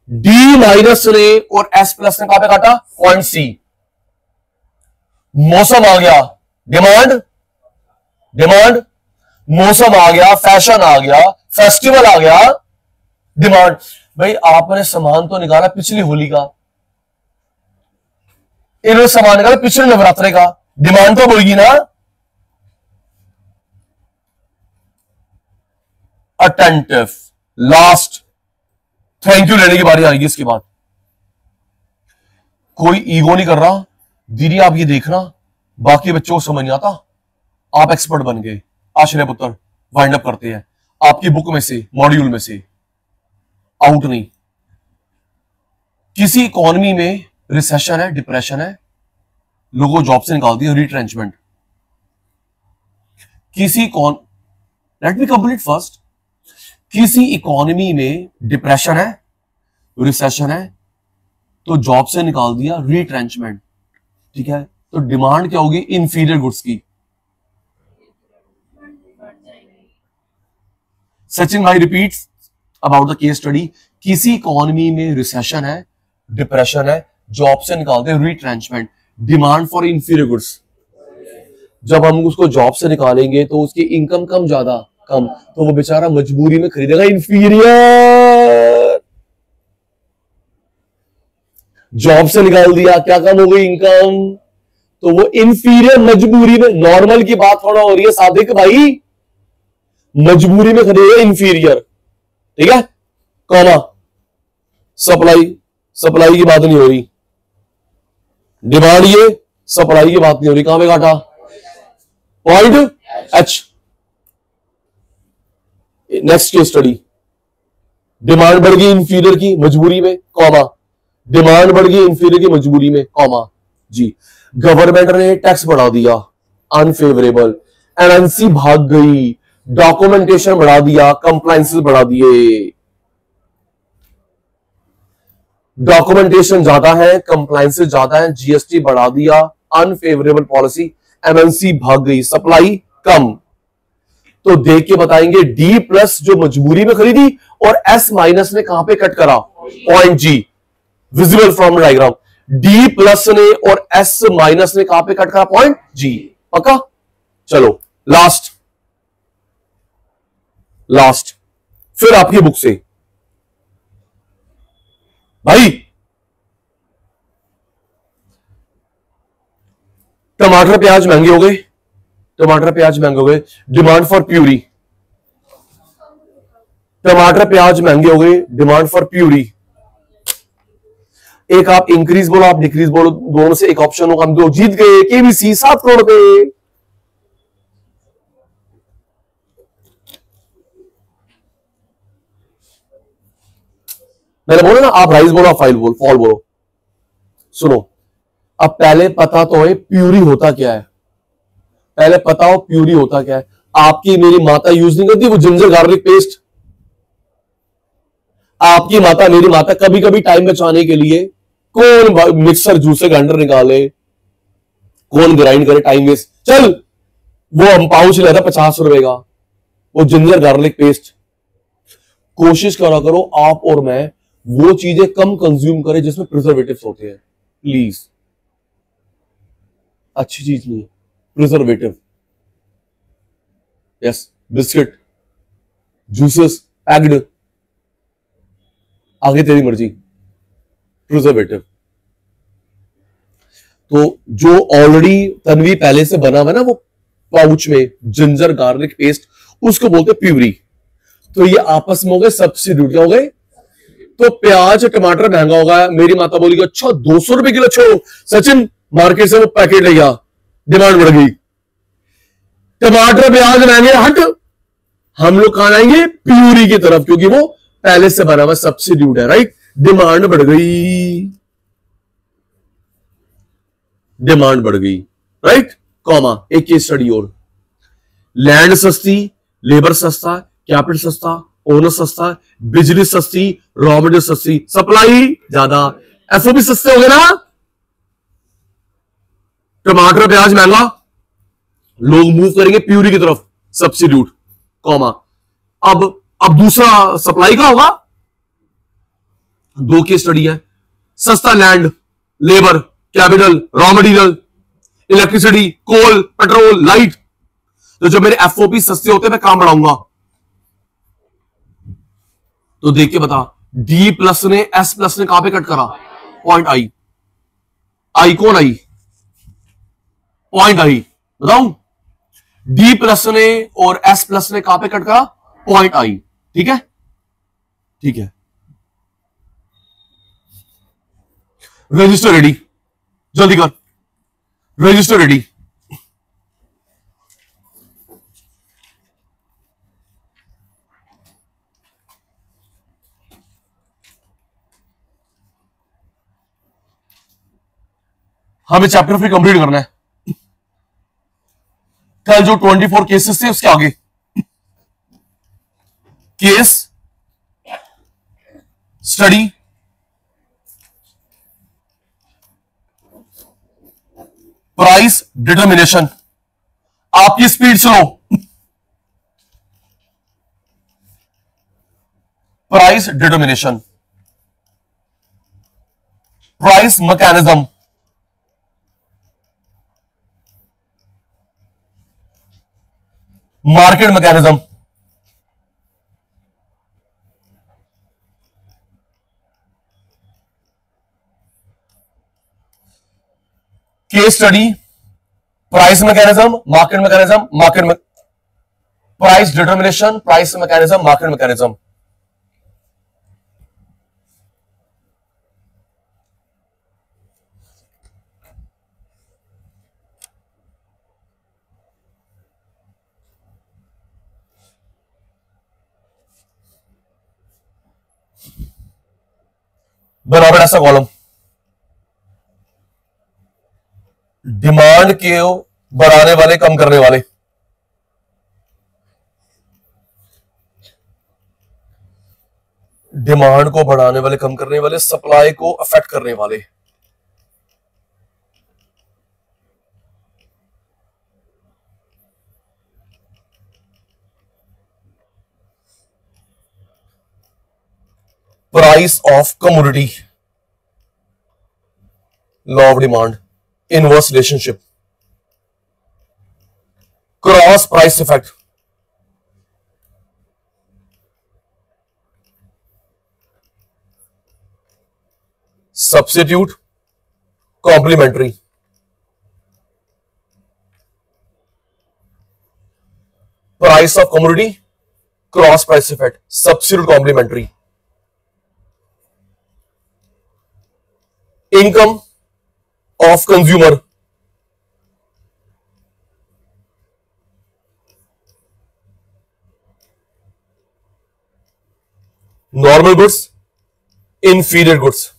डी माइनस ने और एस प्लस ने कहां पे काटा? Point C. मौसम आ गया, डिमांड, डिमांड। मौसम आ गया, फैशन आ गया, फेस्टिवल आ गया, डिमांड। भाई आपने सामान तो निकाला पिछली होली का, इन्होंने सामान निकाला पिछले नवरात्रे का, डिमांड तो बढ़ेगी ना। अटेंटिव, लास्ट, थैंक यू लेने की बारी आएगी इसके बाद। कोई ईगो नहीं कर रहा दीदी, आप ये देखना, बाकी बच्चों को समझ नहीं आता, आप एक्सपर्ट बन गए। आश्रय पुत्र, वाइंड अप करते हैं। आपकी बुक में से, मॉड्यूल में से, आउट नहीं। किसी इकोनॉमी में रिसेशन है, डिप्रेशन है, लोगों को जॉब से निकाल दिया, रिट्रेंचमेंट। किसी लेट मी कंप्लीट फर्स्ट। किसी इकोनॉमी में डिप्रेशन है, रिसेशन है, तो जॉब से निकाल दिया, रिट्रेंचमेंट। ठीक है, तो डिमांड क्या होगी? इंफीरियर गुड्स की। सचिन भाई repeats about the case study. किसी इकोनॉमी में रिसेशन है, डिप्रेशन है, जॉब से निकालते हैं, retrenchment, demand for inferior goods. जब हम उसको जॉब से निकालेंगे तो उसकी इनकम कम ज्यादा कम, तो वो बेचारा मजबूरी में खरीदेगा इंफीरियर। जॉब से निकाल दिया, क्या कम हो गई? इनकम। तो वो इंफीरियर मजबूरी में, नॉर्मल की बात थोड़ा हो रही है सादिक भाई, मजबूरी में खरीदेगा इंफीरियर। ठीक है, कॉमा। सप्लाई, सप्लाई की बात नहीं हो रही, डिमांड ये, सप्लाई की बात नहीं हो रही। कहां पे काटा? Point H. Next case study, demand बढ़ गई इंफीरियर की मजबूरी में, कॉमा। डिमांड बढ़ गई इंफीरियर की मजबूरी में, कॉमा जी। गवर्नमेंट ने टैक्स बढ़ा दिया, अनफेवरेबल। एमएनसी भाग गई, डॉक्यूमेंटेशन बढ़ा दिया, कंप्लायंसेस बढ़ा दिए। डॉक्यूमेंटेशन ज्यादा है, कंप्लायंसेस ज्यादा है, जीएसटी बढ़ा दिया, अनफेवरेबल पॉलिसी, एमएनसी भाग गई, सप्लाई कम। तो देख के बताएंगे, डी प्लस जो मजबूरी में खरीदी और एस माइनस ने कहां पे कट करा? Point G, visible from diagram. D plus ने और एस माइनस ने कहां पे कट करा? पॉइंट जी, पक्का। चलो लास्ट, लास्ट, फिर आपकी बुक से भाई टमाटर प्याज महंगे हो गए, टमाटर प्याज महंगे हो गए, डिमांड फॉर प्यूरी, टमाटर प्याज महंगे हो गए, डिमांड फॉर प्यूरी। एक आप इंक्रीज बोलो, आप डिक्रीज बोलो, दोनों से एक ऑप्शन होगा, हम दो जीत गए। केबीसी 7 करोड़ रुपए। मैंने बोला ना, आप राइस बोलो, आप फाइल बोलो, फॉल बोलो। सुनो, अब पहले पता तो है प्यूरी होता क्या है, पहले पता हो प्यूरी होता क्या है। आपकी मेरी माता यूज नहीं करती वो जिंजर गार्लिक पेस्ट, आपकी माता मेरी माता कभी कभी टाइम बचाने के लिए कौन मिक्सर जूसे ग्राइंडर निकाले, कौन ग्राइंड करे, टाइम वेस्ट, चल वो हम पाउच लेता 50 रुपए का, वो जिंजर गार्लिक पेस्ट। कोशिश करा करो आप और मैं वो चीजें कम कंज्यूम करें जिसमें प्रिजर्वेटिव्स होते हैं, प्लीज। अच्छी चीज नहीं है preservative. Yes, biscuit, juices, packed, आगे तेरी मर्जी, प्रिजर्वेटिव। तो जो ऑलरेडी तन्वी पहले से बना हुआ ना वो पाउच में जिंजर गार्लिक पेस्ट, उसको बोलते प्यूरी। तो ये आपस में हो गए सब्स्टिट्यूट, क्या हो गए? तो प्याज टमाटर महंगा होगा, मेरी माता बोली अच्छा 200 रुपए किलो, छोड़ो सचिन मार्केट से वो पैकेट ले गया, डिमांड बढ़ गई, टमाटर प्याज महंगे, हट, हम लोग कहां आएंगे? प्यूरी की तरफ, क्योंकि वो पहले से बना हुआ सब्स्टिट्यूट है, राइट। डिमांड बढ़ गई, डिमांड बढ़ गई, राइट, कॉमा। एक केस स्टडी और, लैंड सस्ती, लेबर सस्ता, कैपिटल सस्ता, ओनर सस्ता, बिजली सस्ती, रॉ मटेरियल सस्ती, सप्लाई ज्यादा, एफओपी सस्ते हो गए ना, टमाटर प्याज महंगा, लोग मूव करेंगे प्यूरी की तरफ, सब्स्टिट्यूट, कॉमा। अब दूसरा सप्लाई का होगा, 2 की स्टडी है, सस्ता land, labour, capital, raw material, electricity, coal, petrol, light. तो जब मेरे एफओपी सस्ते होते हैं मैं काम बढ़ाऊंगा। तो देख के बता, डी प्लस ने एस प्लस ने कहां पे कट करा? पॉइंट आई, आई कौन आई? पॉइंट आई, बताऊं? डी प्लस ने और एस प्लस ने कहां पे कट करा? पॉइंट आई, ठीक है, ठीक है। रजिस्टर रेडी, जल्दी कर, रजिस्टर रेडी। हमें चैप्टर 3 कंप्लीट करना है। कल जो 24 केसेस थे उसके आगे केस स्टडी, प्राइस डिटर्मिनेशन, आपकी speed slow, price determination, price mechanism, market mechanism, case study, price mechanism, market price determination, price mechanism, market mechanism. बराबर ऐसा कॉलम, डिमांड के बढ़ाने वाले, कम करने वाले, डिमांड को बढ़ाने वाले, कम करने वाले, सप्लाई को अफेक्ट करने वाले। Price of commodity, law of demand, inverse relationship, cross price effect, substitute, complementary. Price of commodity, cross price effect, substitute, complementary. Income of consumer, normal goods, inferior goods.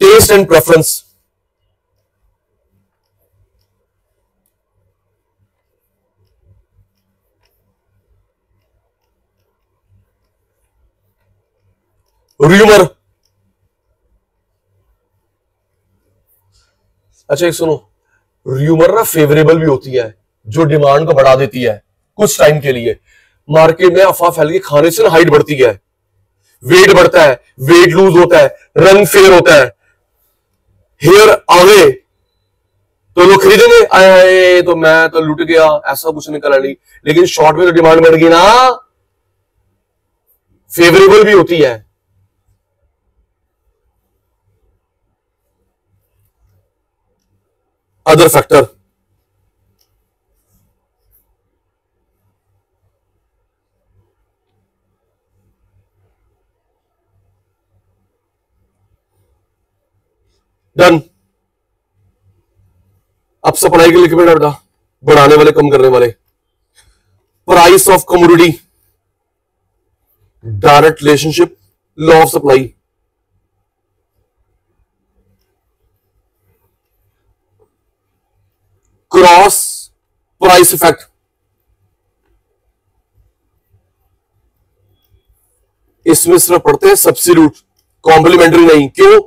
Taste and preference, rumour. अच्छा एक सुनो, rumour ना favourable भी होती है, जो demand को बढ़ा देती है कुछ टाइम के लिए। मार्केट में अफवाह फैल के खाने से ना हाइट बढ़ती है, वेट बढ़ता है, वेट लूज होता है, रंग फेयर होता है, हेयर आगे, तो लोग खरीदेंगे, आए तो मैं तो लुट गया, ऐसा कुछ निकला नहीं। लेकिन शॉर्ट में तो डिमांड बढ़ गई ना, फेवरेबल भी होती है। Other factor, done. अब सप्लाई के लिक्विड ऑर्डर, बढ़ाने वाले कम करने वाले। Price of commodity, direct relationship, law of supply. Cross price effect, इसमें सिर्फ पढ़ते हैं सब्स्टिट्यूट, कॉम्प्लीमेंट्री नहीं। क्यों?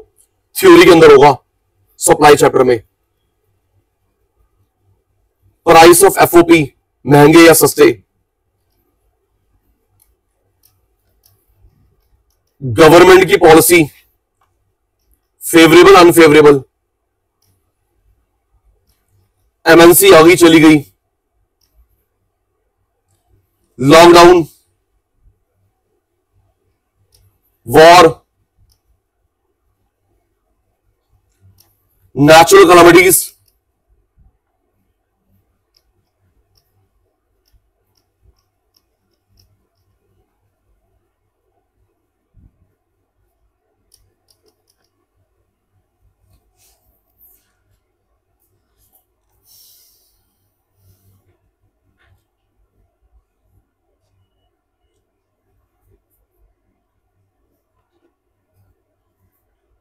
थ्योरी के अंदर होगा सप्लाई चैप्टर में। प्राइस ऑफ एफओपी, महंगे या सस्ते। गवर्नमेंट की पॉलिसी, फेवरेबल अनफेवरेबल। एमएनसी आ गई चली गई, lockdown, war, natural calamities,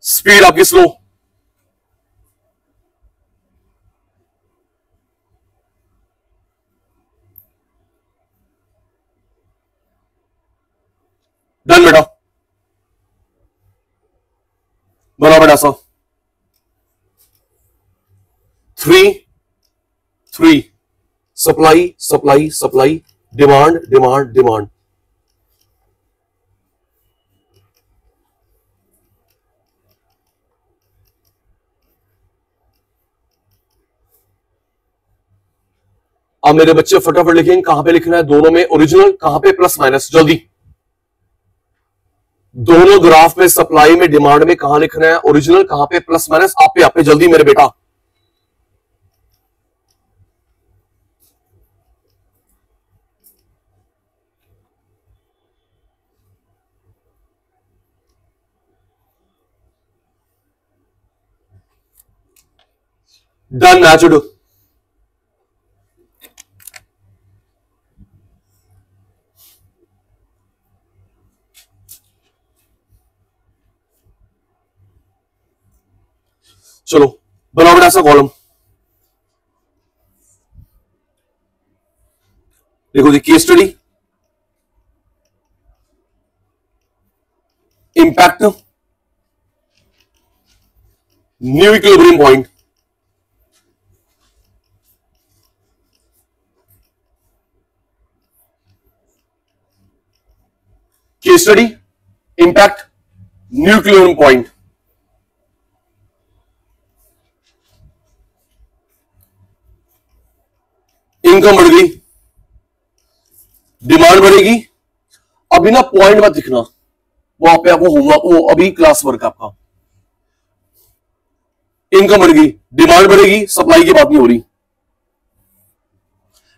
speed आपकी स्लो। डन बेटा, बना बेटा सा। 3 supply supply supply, demand demand demand. अब मेरे बच्चे फटाफट लिखेंगे, कहां पे लिखना है दोनों में ओरिजिनल, कहां पे प्लस माइनस, जल्दी। दोनों ग्राफ में सप्लाई में डिमांड में कहां लिखना है ओरिजिनल, कहां पे प्लस माइनस, आप पे जल्दी मेरे बेटा। Done matched. चलो बनाओ बेटा ऐसा कॉलम। देखो जी, case study, impact, new equilibrium point, case study, impact, new equilibrium point. Income बढ़ गई, डिमांड बढ़ेगी। अभी ना पॉइंट मत दिखना, वहां पे आपको होमवर्क, वो अभी क्लास वर्क आपका। इनकम बढ़ गई, डिमांड बढ़ेगी, सप्लाई की बात नहीं हो रही।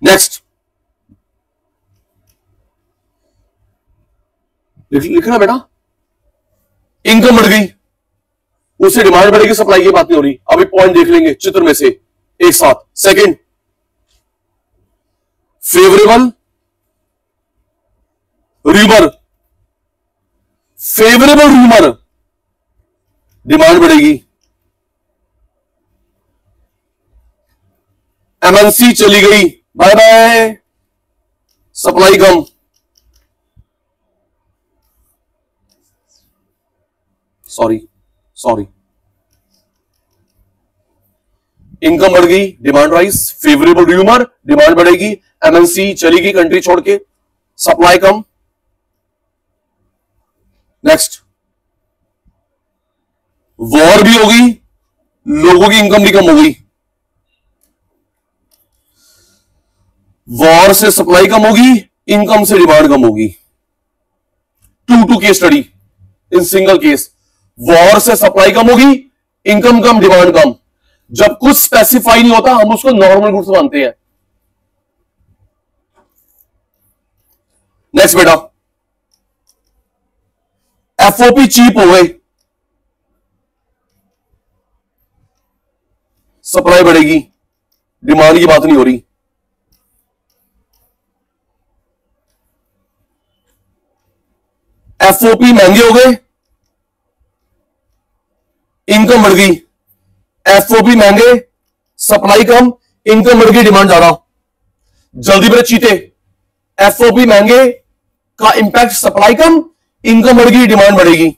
नेक्स्ट लिखना बेटा, इनकम बढ़ गई, उससे डिमांड बढ़ेगी, सप्लाई की बात नहीं हो रही। अभी पॉइंट देख लेंगे चित्र में से एक साथ। Second, favourable rumour, favourable rumour, demand बढ़ेगी। एमएनसी चली गई, बाय बाय, सप्लाई कम। सॉरी, इनकम बढ़ गई, demand rise, favourable rumour, demand बढ़ेगी, एमएनसी चली गई कंट्री छोड़ के, सप्लाई कम। नेक्स्ट, वॉर भी होगी, लोगों की इनकम भी कम हो गई। वॉर से सप्लाई कम होगी, इनकम से डिमांड कम होगी। 2-2 case study in single case. War से सप्लाई कम होगी, इनकम कम, डिमांड कम। जब कुछ स्पेसिफाई नहीं होता हम उसको नॉर्मल गुड्स मानते हैं। नेक्स्ट बेटा, एफओपी चीप हो गए, सप्लाई बढ़ेगी, डिमांड की बात नहीं हो रही। एफओपी महंगे हो गए, इनकम बढ़ गई। एफओपी महंगे, सप्लाई कम, इनकम बढ़ गई, डिमांड ज्यादा। जल्दी मेरे चीते, एफओपी महंगे का इंपैक्ट सप्लाई कम, इनकम बढ़ गई, डिमांड बढ़ेगी।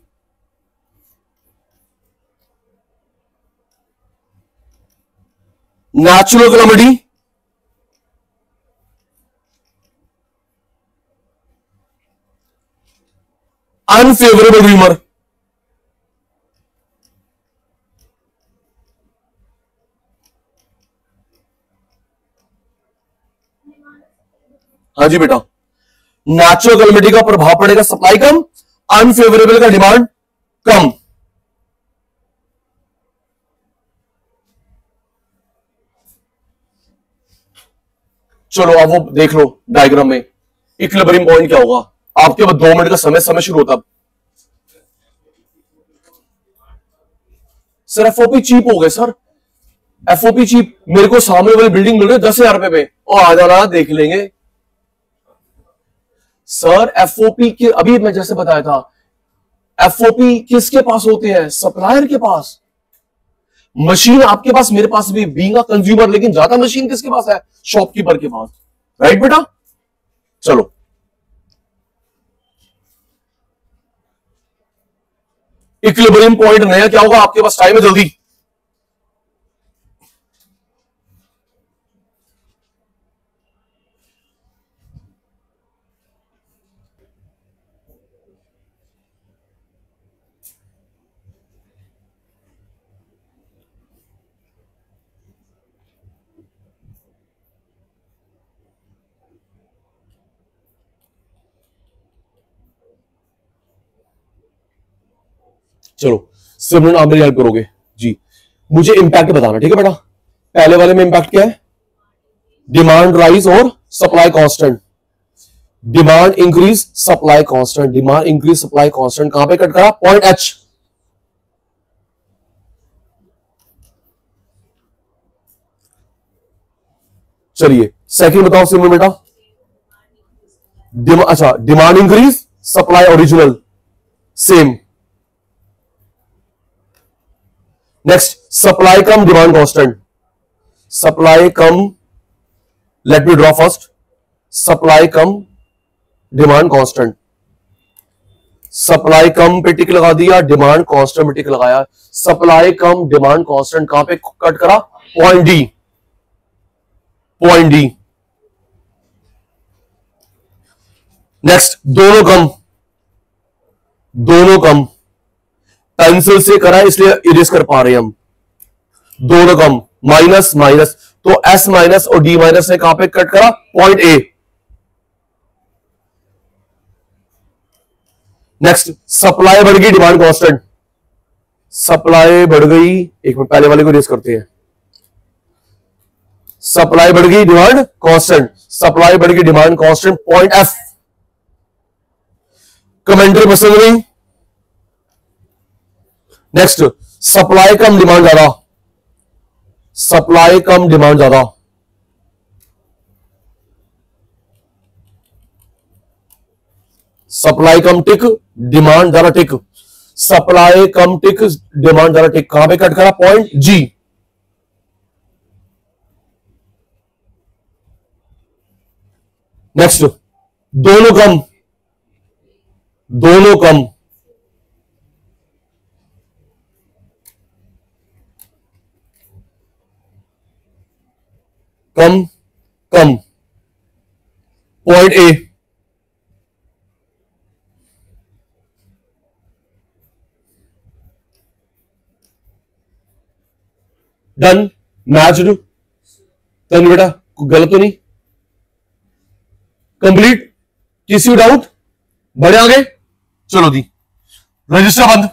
नेचुरल कैलामिटी, अनफेवरेबल रूमर, हाँ जी बेटा, नेचुरल कैलामिटी का प्रभाव पड़ेगा, सप्लाई कम, अनफेवरेबल का डिमांड कम। चलो अब वो देख लो डायग्राम में इक्विलिब्रियम पॉइंट क्या होगा। आपके पास 2 मिनट का समय शुरू होता। सर एफओपी चीप हो गए, सर एफओपी चीप, मेरे को सामने वाली बिल्डिंग मिल रही है 10,000 रुपए में, और आ जाना देख लेंगे। सर एफओपी के, अभी मैं जैसे बताया था, एफओपी किसके पास होते हैं? सप्लायर के पास। मशीन आपके पास, मेरे पास भी, बीइंग अ कंज्यूमर, लेकिन ज्यादा मशीन किसके पास है? शॉपकीपर के पास। राइट बेटा? चलो इक्विलिब्रियम पॉइंट नया क्या होगा आपके पास? टाइम है, जल्दी। चलो सिमरन आप मेरी हेल्प करोगे जी, मुझे इंपैक्ट बताना, ठीक है बेटा? पहले वाले में इंपैक्ट क्या है? डिमांड राइज और supply constant. Demand increase, supply constant, demand increase, supply constant. कहां पे कट करा? Point H. चलिए सेकंड बताओ सिमरन बेटा। अच्छा, demand increase, supply original, same. Next, supply कम, डिमांड कांस्टेंट। सप्लाई कम, let me draw first. Supply कम, डिमांड कांस्टेंट। सप्लाई कम पे टिक लगा दिया, डिमांड कांस्टेंट पे टिक लगाया। सप्लाई कम, डिमांड कांस्टेंट, कहां पे कट करा? Point D. Point D. Next, दोनों कम, दोनों कम। पेंसिल से करा इसलिए इरेज कर पा रहे हैं हम। दोनों कम, माइनस माइनस, तो एस माइनस और डी माइनस ने कहां पे कट करा? Point A. नेक्स्ट, सप्लाई बढ़ गई, डिमांड कांस्टेंट। सप्लाई बढ़ गई, एक मिनट पहले वाले को रेस करते हैं। सप्लाई बढ़ गई, डिमांड कांस्टेंट। सप्लाई बढ़ गई, demand constant, point F. Commentary पसंद नहीं। नेक्स्ट, सप्लाई कम डिमांड ज्यादा। सप्लाई कम डिमांड ज्यादा। सप्लाई कम टिक, डिमांड ज्यादा टिक। सप्लाई कम टिक, डिमांड ज्यादा टिक। कहां पे कट करा? पॉइंट जी। नेक्स्ट, दोनों कम, दोनों कम। कम कम, point A. Done, matched. Done बेटा, गलत तो नहीं? कंप्लीट। किसी को डाउट? बढ़े आगे? चलो दी, रजिस्टर बंद,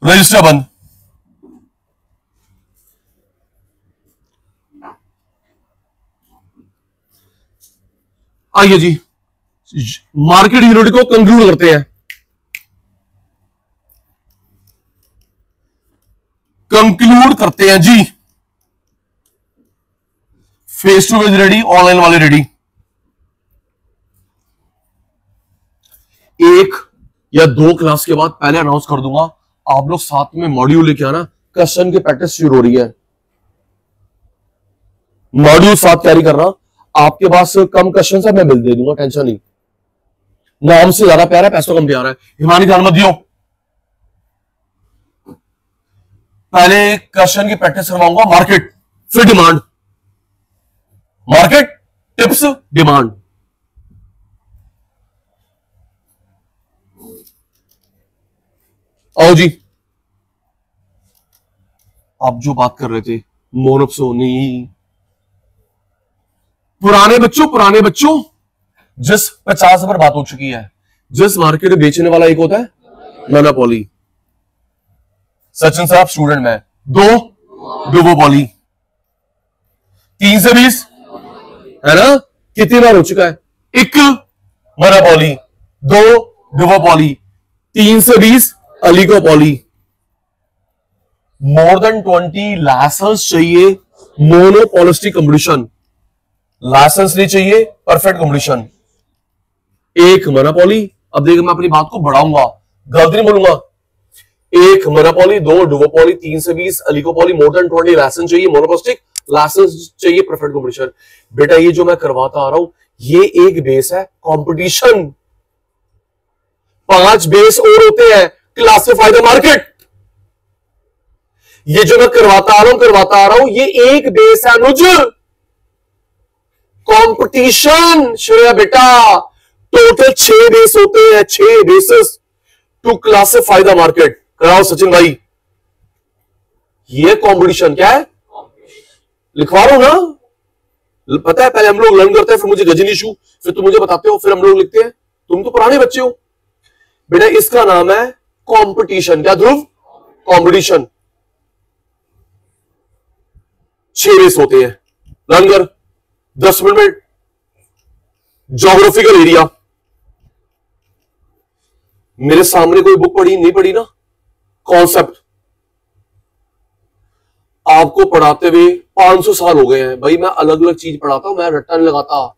रजिस्टर बंद। आइए जी, मार्केट यूनिट को कंक्लूड करते हैं। कंक्लूड करते हैं जी। Face to face ready, online वाले रेडी। एक या दो क्लास के बाद पहले अनाउंस कर दूंगा, आप लोग साथ में मॉड्यूल लेके आना। क्वेश्चन की प्रैक्टिस शुरू हो रही है, मॉड्यूल साथ कैरी करना। आपके पास कम क्वेश्चन है, मैं बिल दे दूंगा, टेंशन नहीं। नाम से ज्यादा प्यारा है, पैसों कम प्यारा है। हिमानी ध्यान मत दियो, पहले क्वेश्चन की प्रैक्टिस करवाऊंगा। मार्केट, फिर डिमांड। Market, tips, demand. आओ जी, आप जो बात कर रहे थे मोनोप्सोनी, पुराने बच्चों जिस 50 पर बात हो चुकी है। जिस मार्केट में बेचने वाला एक होता है मोनोपोली। सचिन साहब स्टूडेंट में। दो डुओपोली। 3 से 20 है ना? कितनी बार हो चुका है? एक मोनोपोली, 2 डुओपोली, 3 से 20 ओलिगोपोली। मोर देन 20 लाइसेंस चाहिए, मोनोपोलिस्टिक कंपटीशन। लाइसेंस नहीं चाहिए, परफेक्ट कंपटीशन। एक मोनोपोली। अब देखिए, मैं अपनी बात को बढ़ाऊंगा, गलत नहीं बोलूंगा। एक मोनोपोली, 2 डुओपोली, 3 से 20 ओलिगोपोली, मोर देन 20 लाइसेंस चाहिए, मोनोपोलिस्टिक लाइसेंस चाहिए, परफेक्ट कंपटीशन। बेटा ये जो मैं करवाता आ रहा हूं, ये एक बेस है, कंपटीशन। 5 बेस और होते हैं, क्लासिफाई द मार्केट। ये जो मैं करवाता आ रहा हूं, ये एक बेस है अनुज, कंपटीशन। श्रेया बेटा, टोटल 6 बेस होते हैं, 6 basis to classify the market. कराओ सचिन भाई, ये कंपटीशन क्या है? लिखवा रहा हूं ना, पता है। पहले हम लोग लर्न करते हैं, फिर मुझे गजन इशू, फिर तुम मुझे बताते हो, फिर हम लोग लिखते हैं। तुम तो पुराने बच्चे हो बेटा। इसका नाम है कंपटीशन। क्या ध्रुव? कंपटीशन। 6 बेस होते हैं। लर्न कर 10 मिनट में। ज्योग्राफिकल एरिया, मेरे सामने कोई बुक पढ़ी नहीं पढ़ी ना? कॉन्सेप्ट आपको पढ़ाते हुए 500 साल हो गए हैं भाई। मैं अलग अलग चीज पढ़ाता हूं, मैं रट्टा नहीं लगाता।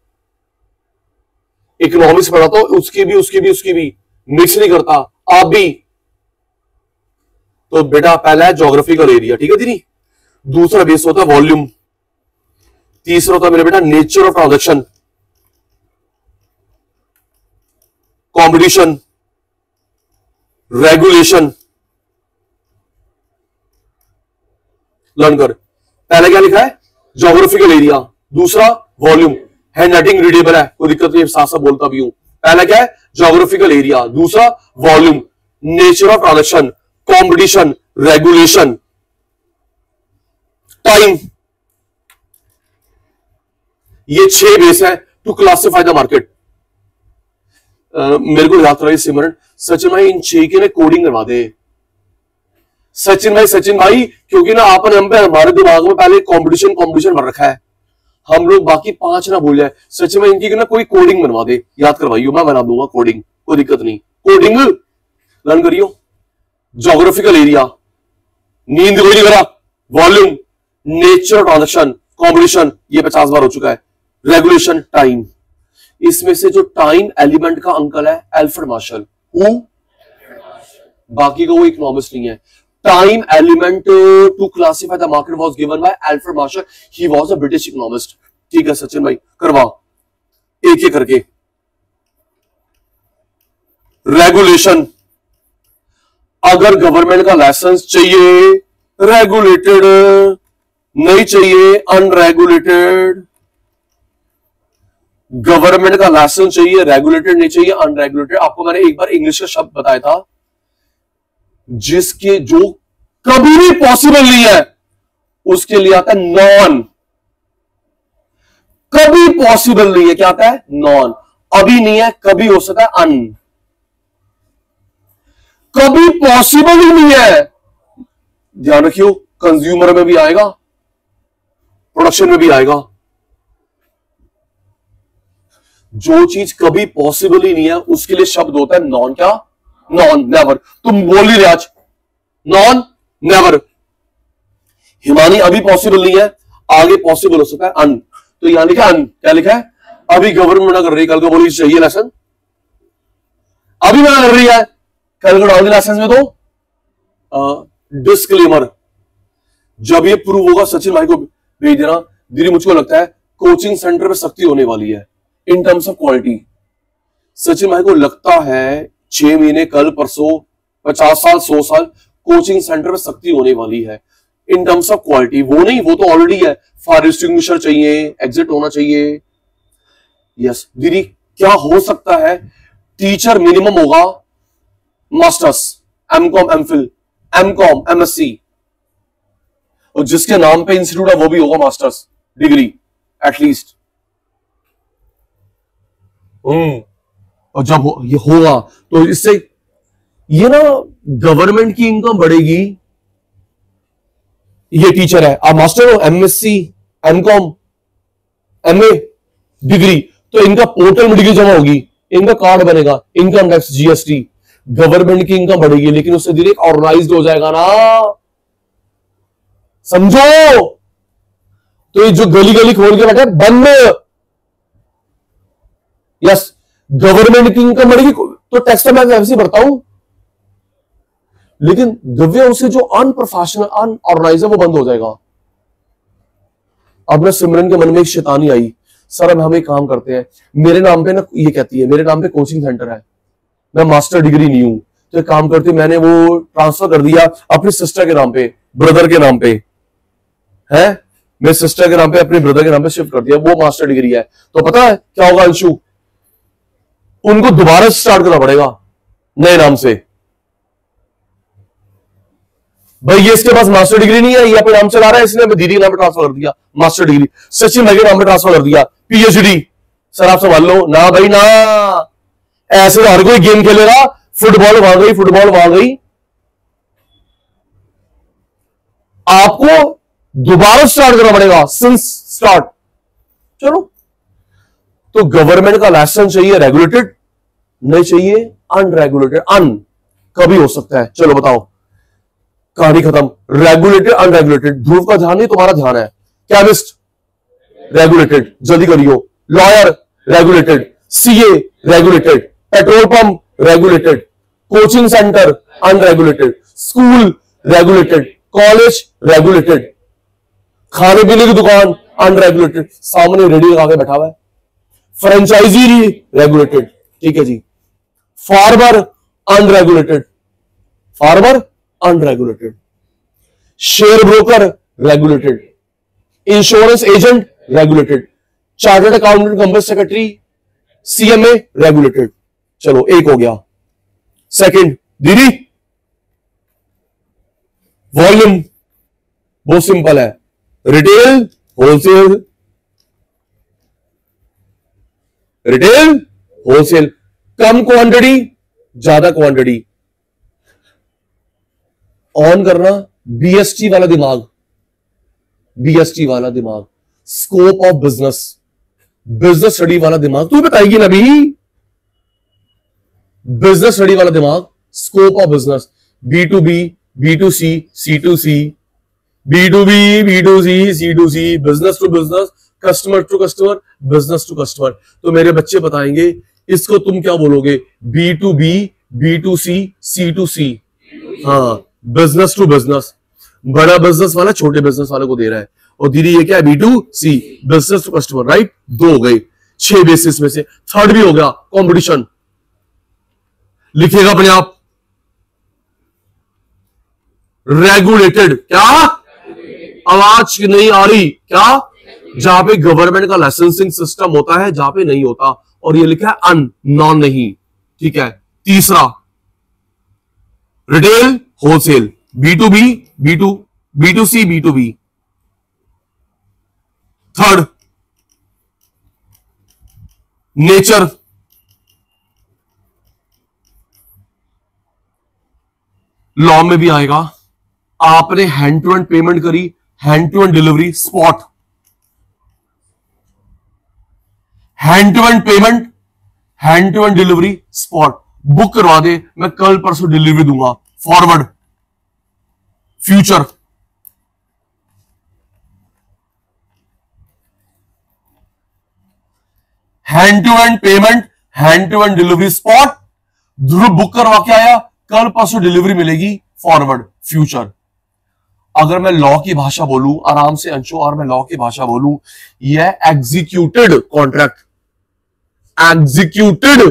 इकोनॉमिक्स पढ़ाता हूं, उसकी भी मिक्स नहीं करता, आप भी। तो बेटा पहला है ज्योग्राफिकल एरिया, ठीक है दीदी। दूसरा बेस होता है वॉल्यूम। तीसरा होता है मेरे बेटा nature of transaction, competition, regulation. Learn कर। पहले क्या लिखा है? Geographical area. दूसरा वॉल्यूम। हैंड राइटिंग रीडेबल है, कोई दिक्कत नहीं, साफ साफ बोलता भी हूं। पहला क्या है? Geographical area. दूसरा volume, nature of transaction, competition, regulation. Time, ये 6 बेस है टू क्लासिफाई द मार्केट। मेरे को याद कराइए सिमरन, सचिन भाई इन 6 की ना कोडिंग करवा दे। सचिन भाई क्योंकि ना आपने हम पे हमारे दिमाग में पहले कंपटीशन भर रखा है, हम लोग बाकी 5 ना भूल जाए। सचिन भाई इनकी ना कोई कोडिंग बनवा दे, याद करवाइयो, मैं बना दूंगा कोडिंग, कोई दिक्कत नहीं। कोडिंग लर्न करियो। ज्योग्राफिकल एरिया, नींद कोई नहीं करा, वॉल्यूम, नेचर ट्रांजेक्शन, कॉम्पिटिशन, ये 50 बार हो चुका है। रेगुलेशन, टाइम, इसमें से जो टाइम एलिमेंट का अंकल है अल्फ्रेड मार्शल, बाकी का वो इकोनॉमिस्ट नहीं है। Time element to classify the market was given by Alfred Marshall, he was a British economist. ठीक है सचिन भाई, करवा एक एक करके। रेगुलेशन, अगर गवर्नमेंट का लाइसेंस चाहिए रेगुलेटेड, नहीं चाहिए अनरेगुलेटेड। गवर्नमेंट का लाइसेंस चाहिए रेगुलेटेड, नहीं चाहिए अनरेगुलेटेड। आपको मैंने एक बार इंग्लिश का शब्द बताया था, जिसके जो कभी भी पॉसिबल नहीं है उसके लिए आता है नॉन। कभी पॉसिबल नहीं है, क्या आता है? नॉन। अभी नहीं है, कभी हो सकता है अन। कभी पॉसिबल ही नहीं है, ध्यान रखियो, कंज्यूमर में भी आएगा, प्रोडक्शन में भी आएगा। जो चीज कभी पॉसिबल ही नहीं है उसके लिए शब्द होता है नॉन। क्या? Non, never. तुम बोल ही रहे आज, नॉन, नेवर। हिमानी अभी पॉसिबल नहीं है, आगे पॉसिबल हो सकता है अन। तो यहां लिखा अन, क्या लिखा है? अभी गवर्नमेंट ना कर रही, कल को बोली चाहिए लाइसेंस, अभी मना कर रही है, कल को डाल दी लाइसेंस में तो डिस्क्लेमर। जब ये प्रूव होगा सचिन भाई को भेज देना। दीदी मुझको लगता है कोचिंग सेंटर पे सख्ती होने वाली है in terms of quality. Sachin भाई को लगता है 6 महीने, कल परसों, 50 साल, 100 साल कोचिंग सेंटर पे सख्ती होने वाली है इन टर्म्स ऑफ क्वालिटी। वो नहीं, वो तो ऑलरेडी है। फायर एक्सटिंग्विशर चाहिए, एग्जिट होना चाहिए। यस दीदी, क्या हो सकता है? टीचर मिनिमम होगा masters, MCom, MPhil, MCom, MSc, और जिसके नाम पे इंस्टीट्यूट है वो भी होगा मास्टर्स डिग्री एटलीस्ट। और जब ये होगा तो इससे ये ना गवर्नमेंट की इनकम बढ़ेगी। ये टीचर है, आप मास्टर हो, एमएससी, एमकॉम, एमए डिग्री, तो इनका पोर्टल में डिग्री जमा होगी, इनका कार्ड बनेगा, इनकम टैक्स, जीएसटी, गवर्नमेंट की इनकम बढ़ेगी। लेकिन उससे धीरे ऑर्गेनाइज्ड हो जाएगा ना, समझो। तो ये जो गली गली खोल के बैठा है बंद। यस, गवर्नमेंट की इनकम बढ़ेगी तो टैक्स तो मैं वैसे भरता हूं, लेकिन दिव्य उससे जो अनप्रोफेशनल, अनऑर्गेनाइज है वो बंद हो जाएगा। अब ना सिमरन के मन में एक शैतानी आई, सर अब हम एक काम करते हैं, मेरे नाम पे ना, ये कहती है मेरे नाम पे कोचिंग सेंटर है, मैं मास्टर डिग्री नहीं हूं, तो एक काम करते, मैंने वो ट्रांसफर कर दिया अपनी सिस्टर के नाम पे, ब्रदर के नाम पे है, मेरे सिस्टर के नाम पे, अपने ब्रदर के नाम पे शिफ्ट कर दिया, वो मास्टर डिग्री है। तो पता है क्या होगा अंशु? उनको दोबारा स्टार्ट करना पड़ेगा नए नाम से। भाई ये इसके पास मास्टर डिग्री नहीं है, ये अपने नाम चला रहा है, इसने दीदी के नाम पे ट्रांसफर कर दिया मास्टर डिग्री, सचिन भाई के नाम पे ट्रांसफर कर दिया पीएचडी। सर आप संभाल लो ना भाई ना, ऐसे तो हर कोई गेम खेलेगा, फुटबॉल वहां गई, फुटबॉल वहां गई, आपको दोबारा स्टार्ट करना पड़ेगा सिंस स्टार्ट। चलो, तो गवर्नमेंट का लाइसेंस चाहिए रेगुलेटेड, नहीं चाहिए अनरेगुलेटेड। अन कभी हो सकता है, चलो बताओ, कहानी खत्म। रेगुलेटेड, अनरेगुलेटेड, ध्रुव का ध्यान नहीं, तुम्हारा ध्यान है। केमिस्ट रेगुलेटेड, जल्दी करियो। Lawyer regulated, CA regulated, petrol pump regulated, coaching centre unregulated, school regulated, college regulated, खाने पीने की दुकान अनरेगुलेटेड, सामने रेडी लगा के बैठा हुआ है, फ्रेंचाइजी रेगुलेटेड, ठीक है जी। Farmer unregulated, farmer unregulated, share broker regulated, insurance agent regulated, chartered accountant, company secretary, CMA regulated. चलो एक हो गया। सेकंड दीदी, वॉल्यूम बहुत सिंपल है, रिटेल, होलसेल, रिटेल, होलसेल, कम क्वांटिटी, ज्यादा क्वांटिटी, ऑन करना, बीएसटी वाला दिमाग, बीएसटी वाला दिमाग, scope of business, business study वाला दिमाग, तू बताएगी ना भी, बिजनेस स्टडी वाला दिमाग, scope of business, B to B, B to C, C to C, B to B, B to C to C, business to business, customer to customer, business to customer. तो मेरे बच्चे बताएंगे इसको तुम क्या बोलोगे, B to B to C to C. हाँ, business to business, बड़ा बिजनेस वाला छोटे बिजनेस वाले को दे रहा है, और दीदी ये क्या है, B to C, business to customer, right. 2 हो गए 6 बेसिस में से, थर्ड भी हो गया कंपटीशन, लिखिएगा अपने आप, रेगुलेटेड, क्या आवाज नहीं आ रही, क्या, जहां पे गवर्नमेंट का लाइसेंसिंग सिस्टम होता है, जहां पे नहीं होता, और ये लिखा है अन, नॉन नहीं, ठीक है। तीसरा retail, wholesale, B to C, B to B. Third nature, law में भी आएगा, आपने हैंड टू हैंड पेमेंट करी, hand to hand delivery, spot, hand to hand payment, hand to hand delivery, spot, book करवा दे, मैं कल परसों डिलीवरी दूंगा, forward, future, hand to hand payment, hand to hand delivery, spot, Dhruv book करवा के आया, कल परसों डिलीवरी मिलेगी, फॉरवर्ड, फ्यूचर। अगर मैं लॉ की भाषा बोलूं आराम से अंशु, और मैं लॉ की भाषा बोलूं, यह एग्जीक्यूटेड कॉन्ट्रैक्ट, एग्जीक्यूटेड,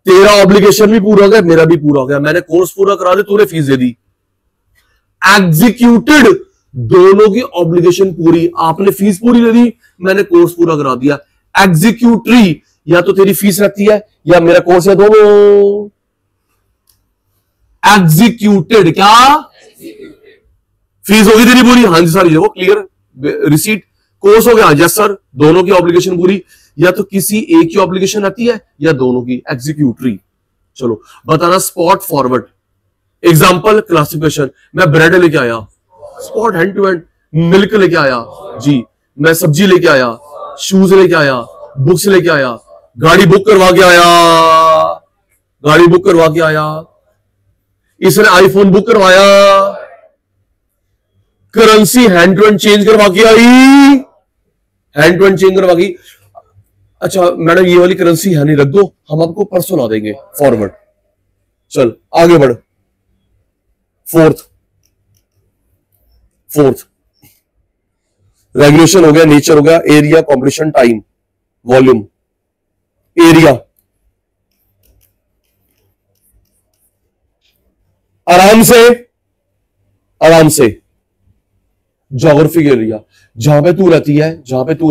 तेरा ऑब्लिगेशन भी पूरा हो गया, मेरा भी पूरा हो गया, मैंने कोर्स पूरा करा दिया, तूने फीस दे दी, एग्जीक्यूटेड, दोनों की ऑब्लिगेशन पूरी, आपने फीस पूरी दे दी, मैंने कोर्स पूरा करा दिया। एग्जीक्यूटरी, या तो तेरी फीस रहती है या मेरा कोर्स है, दोनों। एग्जीक्यूटेड, क्या फीस होगी तेरी पूरी, हाँ जी सर, ये क्लियर, रिसीट, कोर्स हो गया, यस सर, दोनों की ऑब्लिगेशन पूरी, या तो किसी एक की ऑब्लिगेशन आती है या दोनों की, एग्जीक्यूटरी। चलो बताना, स्पॉट, फॉरवर्ड। एग्जांपल, क्लासिफिकेशन, मैं ब्रेड लेके आया, spot, hand to hand, milk लेके आया जी, मैं सब्जी लेके आया, शूज लेके आया, बुक्स लेके आया, गाड़ी बुक करवा के आया, गाड़ी बुक करवा के आया, इसने आईफोन बुक करवाया, currency hand to hand change करवा के आई, हैंड टू हैंड चेंज करवा की, अच्छा मैडम ये वाली करेंसी है नहीं, रख दो, हम आपको परसों ला देंगे, फॉरवर्ड। चल आगे बढ़, फोर्थ रेगुलेशन हो गया, नेचर हो गया, area, competition, time, volume. Area, आराम से ज्योग्राफिक एरिया, जहां पे तू रहती है, जहां पे तू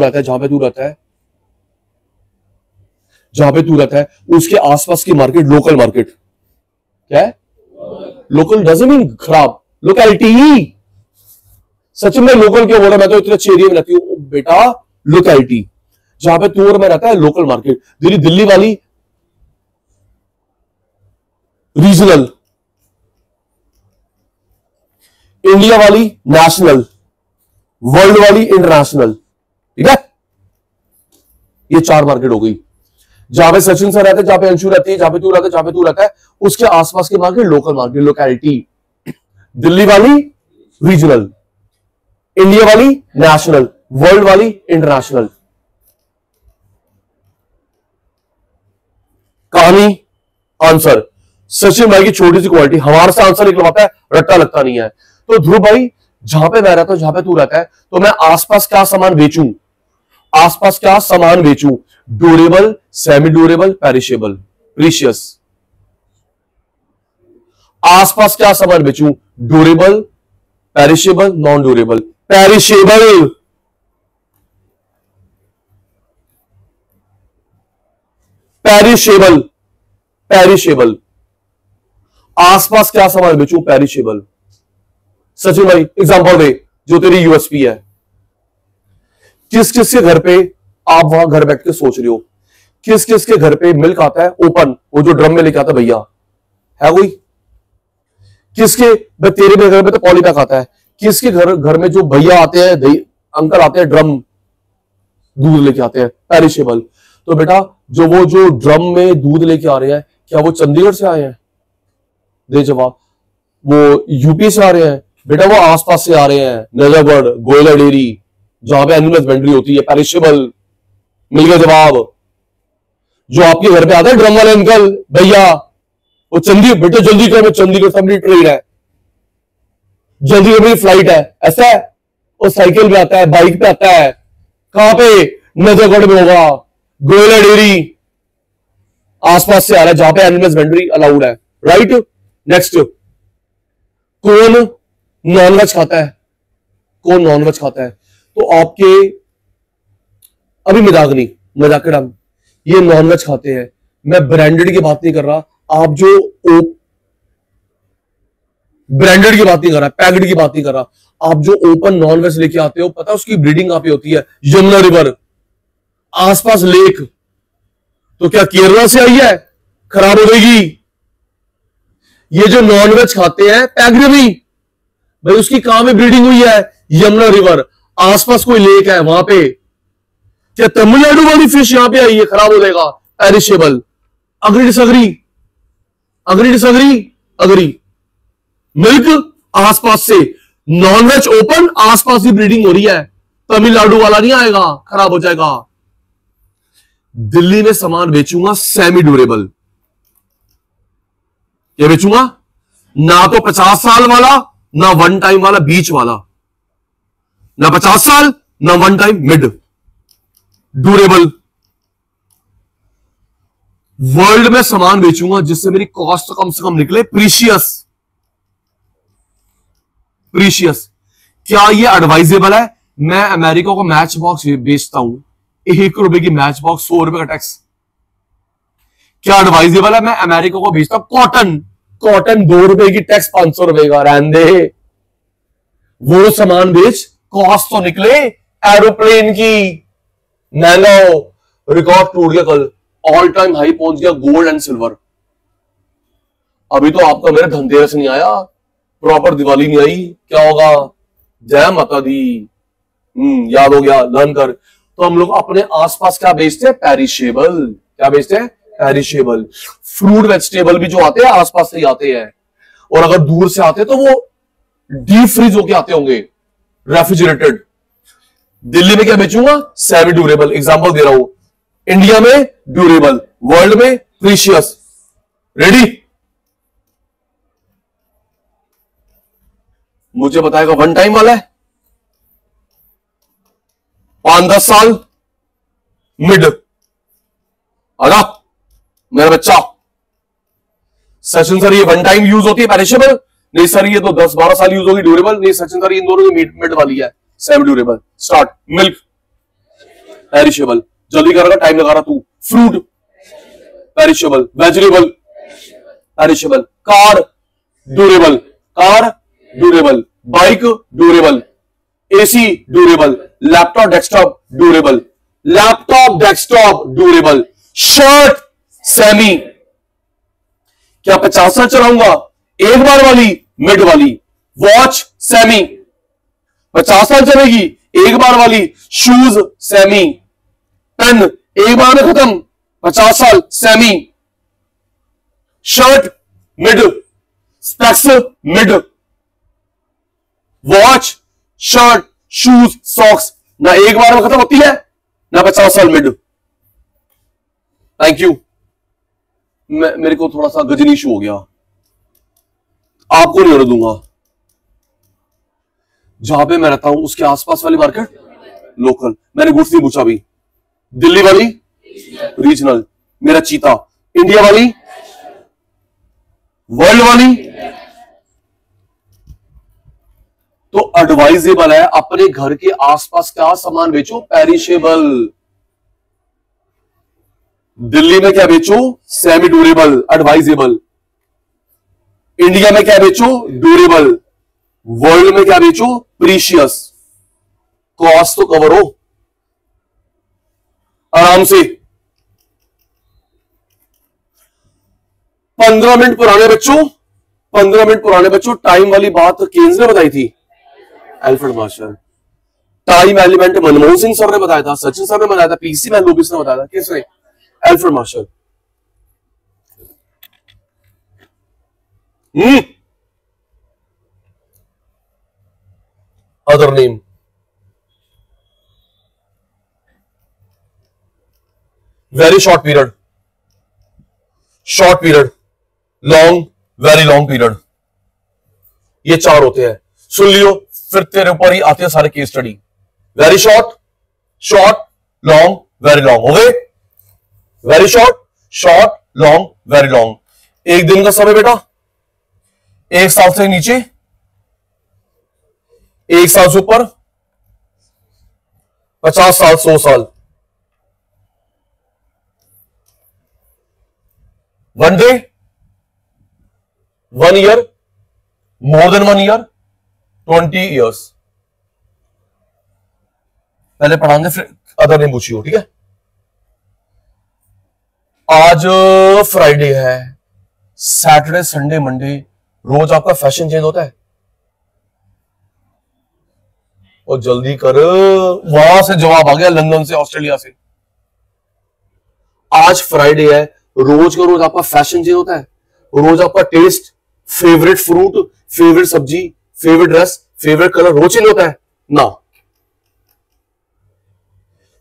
रहता है, उसके आसपास की मार्केट, लोकल मार्केट, क्या है, लोकल डजंट मीन खराब, लोकेलिटी। सच में लोकल क्यों बोला, मैं तो इतने अच्छे एरिया में रहती हूं बेटा, लोकेलिटी, जहां पे तू और मैं रहता है, लोकल मार्केट। दिल्ली वाली रीजनल, इंडिया वाली नेशनल, वर्ल्ड वाली इंटरनेशनल, ठीक है, ये 4 मार्केट हो गई। जहां पे सचिन सर रहते हैं, जहां पे अंशु रहती है, जहां पे तू रहता है, जहां पे तू रहता है, उसके आसपास की market, local market, locality. Delhi वाली रीजनल, इंडिया वाली नेशनल, वर्ल्ड वाली इंटरनेशनल। कहानी, आंसर, सचिन भाई की छोटी सी क्वालिटी, हमारे से आंसर निकलवाता है, रट्टा लगता नहीं है। तो ध्रुव भाई, जहां पे मैं रहता हूं, जहां पे तू रहता है, तो मैं आसपास क्या सामान बेचूं, durable, semi durable, perishable, precious. आसपास क्या सामान बेचूं, durable, perishable, non durable, perishable. Perishable, आसपास क्या सामान बेचूं, पेरिशेबल। सचिन भाई एग्जांपल दे, जो तेरी यूएसपी है, किस किस के घर पे, आप वहां घर बैठ के सोच रहे हो, किस किस के घर पे मिल्क आता है ओपन, वो जो ड्रम में लेके आता है भैया, है कोई? किसके, तेरे घर में तो पॉलीपैक आता है, किसके घर में जो भैया आते हैं, अंकल आते हैं, ड्रम दूध लेके आते हैं पेरिशेबल। तो बेटा जो ड्रम में दूध लेके आ रहे हैं, क्या वो चंडीगढ़ से आए हैं? दे जवाब। वो यूपी से आ रहे हैं? बेटा वो आसपास से आ रहे हैं, नजरगढ़, गोयला डेयरी, जहां पे एनिमल हस्बेंड्री होती है, पेरिशेबल। मिल गया जवाब। जो आपके घर पे आता है ड्रम वाले अंकल भैया, वो चंडीगढ़, बेटे जल्दी करो, चंडीगढ़ से मेरी ट्रेन है, जल्दी करो मेरी फ्लाइट है, ऐसा है? वो साइकिल पे आता है, बाइक पे आता है, कहां पे? नजरगढ़ में होगा, गोयला डेयरी आसपास से आ रहा है जहां पे एनिमल हस्बेंड्री अलाउड है, राइट? नेक्स्ट, कौन नॉनवेज खाता है? कौन नॉनवेज खाता है? तो आपके, अभी मजाक नहीं, मजाक के टाइम, ये नॉनवेज खाते हैं। मैं ब्रांडेड की बात नहीं कर रहा, आप जो ब्रांडेड की बात नहीं कर रहा, पैकेट की बात नहीं कर रहा, आप जो ओपन नॉनवेज लेके आते हो, पता है उसकी ब्रीडिंग कहां पे होती है? यमुना रिवर, आसपास लेक। तो क्या केरला से आई है? खराब हो जाएगी। ये जो नॉनवेज खाते हैं पैक्ड भी, भाई उसकी कहां में ब्रीडिंग हुई है? यमुना रिवर, आसपास कोई लेक है वहां पे। क्या तमिलनाडु वाली फिश यहां पे आई है? खराब हो जाएगा, perishable. Agree disagree? Agree disagree? Agree. Milk आसपास से, नॉनवेज ओपन, आसपास ही ब्रीडिंग हो रही है, तमिलनाडु वाला नहीं आएगा, खराब हो जाएगा। दिल्ली में सामान बेचूंगा सेमी ड्यूरेबल, क्या बेचूंगा? ना तो 50 साल वाला, ना वन टाइम वाला, बीच वाला, ना 50 साल, ना one time, mid durable. World में सामान बेचूंगा जिससे मेरी कॉस्ट कम से कम निकले, प्रीशियस। प्रीशियस, क्या ये एडवाइजेबल है? मैं अमेरिका को मैच बॉक्स बेचता हूं, 1 रुपए की मैच बॉक्स, 100 रुपए का टैक्स। क्या एडवाइजेबल है? मैं अमेरिका को बेचता हूं कॉटन, कॉटन 2 रुपए की, टैक्स 500 रुपए का, रहने दे। वो सामान बेच, कॉस्ट तो निकले एरोप्लेन की। नैनो रिकॉर्ड टूट गया कल, ऑल टाइम हाई पहुंच गया गोल्ड एंड सिल्वर। अभी तो आपका मेरे धनतेरस नहीं आया, प्रॉपर दिवाली नहीं आई, क्या होगा? जय माता दी। याद हो गया, लर्न कर। तो हम लोग अपने आसपास क्या बेचते हैं? पेरिशेबल। क्या बेचते हैं? पेरिशेबल। फ्रूट वेजिटेबल भी जो आते हैं आसपास से ही आते हैं, और अगर दूर से आते हैं तो वो डीप फ्रीज होके आते होंगे, रेफ्रिजरेटेड। दिल्ली में क्या बेचूंगा? Semi durable. एग्जांपल दे रहा हूं, इंडिया में ड्यूरेबल, वर्ल्ड में प्रीशियस। रेडी? मुझे बताएगा वन टाइम वाला है, 5-10 साल, मिड। आजा मेरा बच्चा। सचिन सर ये वन टाइम यूज होती है पेरिशेबल? नहीं सर ये तो 10-12 साल यूज होगी ड्यूरेबल। नहीं सचिन सर इन दोनों की मिड वाली है, semi durable. Start. Milk perishable, जल्दी करेगा, टाइम लगा रहा तू। Fruit perishable, vegetable perishable, car durable, car durable, bike durable, AC durable, laptop desktop durable, laptop desktop durable, shirt semi. क्या 50 साल चलाऊंगा? एक बार वाली, मिड वाली। वॉच सेमी, 50 साल चलेगी, एक बार वाली। शूज सेमी, पेन एक बार में खत्म, 50 साल, semi. Shirt mid, specs mid, watch, shirt, shoes, socks ना एक बार में खत्म होती है, ना 50 साल, मिड। Thank you. मेरे को थोड़ा सा गजनी इशू हो गया, आपको नहीं होने दूंगा। जहां पे मैं रहता हूं उसके आसपास वाली मार्केट लोकल। मैंने गुड्स नहीं पूछा अभी। दिल्ली वाली रीजनल, मेरा चीता। इंडिया वाली, वर्ल्ड वाली। तो एडवाइजेबल है अपने घर के आसपास क्या सामान बेचो? पेरिशेबल। दिल्ली में क्या बेचो? Semi durable, advisable. इंडिया में क्या बेचो? ड्यूरेबल। वर्ल्ड में क्या बेचो? प्रीशियस। कॉस्ट तो कवर हो। आराम से। 15 मिनट पुराने बच्चों, 15 मिनट पुराने बच्चों, टाइम वाली बात केन्स ने बताई थी, Alfred Marshall. Time element Manmohan Singh sir ने बताया था, सचिन सर ने बताया था, पीसी मैनलोबिस ने बताया था, किसने? Alfred Marshall. Other name, very short period, short period, long, very long period, ये चार होते हैं। सुन लियो, फिर तेरे ऊपर ही आते हैं सारे case study. Very short, short, long, very long, हो गए? Very short, short, long, very long. एक दिन का समय बेटा, 1 साल से नीचे, 1 साल से ऊपर, 50 साल, 100 साल। 1 day, 1 year, more than 1 year, 20 years. पहले पढ़ाएंगे फिर अदर नेम पूछियो, ठीक है? आज फ्राइडे है, सैटरडे, संडे, मंडे, रोज आपका फैशन चेंज होता है। और जल्दी कर, वहां से जवाब आ गया, लंदन से, ऑस्ट्रेलिया से। आज फ्राइडे है, रोज का रोज आपका फैशन चेंज होता है, रोज आपका टेस्ट, फेवरेट फ्रूट, फेवरेट सब्जी, फेवरेट ड्रेस, फेवरेट कलर रोज चेंज होता है ना?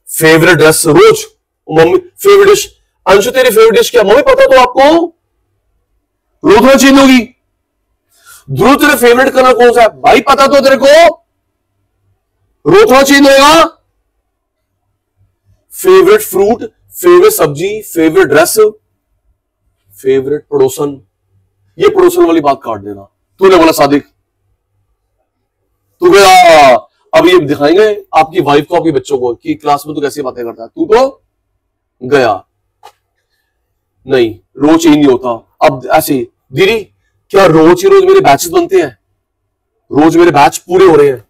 फेवरेट ड्रेस रोज, मम्मी फेवरेट डिश, अंशु तेरी फेवरेट डिश क्या? मम्मी पता तो आपको, रोज रोज चेंज होगी। ध्रुव तेरा फेवरेट कलर कौन सा है? भाई पता तो तेरे को, रोज रोज चेंज होगा। फेवरेट फ्रूट, फेवरेट सब्जी, फेवरेट ड्रेस, फेवरेट पड़ोसन, ये पड़ोसन वाली बात काट देना। तूने बोला सादिक, तू गया, अब ये दिखाएंगे आपकी वाइफ को, आपके बच्चों को, कि क्लास में तू कैसी बातें करता है। तू तो गया नहीं, रोज चेंज नहीं होता। अब ऐसे दीदी, क्या रोज ही रोज मेरे बैचेस बनते हैं? रोज मेरे बैच पूरे हो रहे हैं।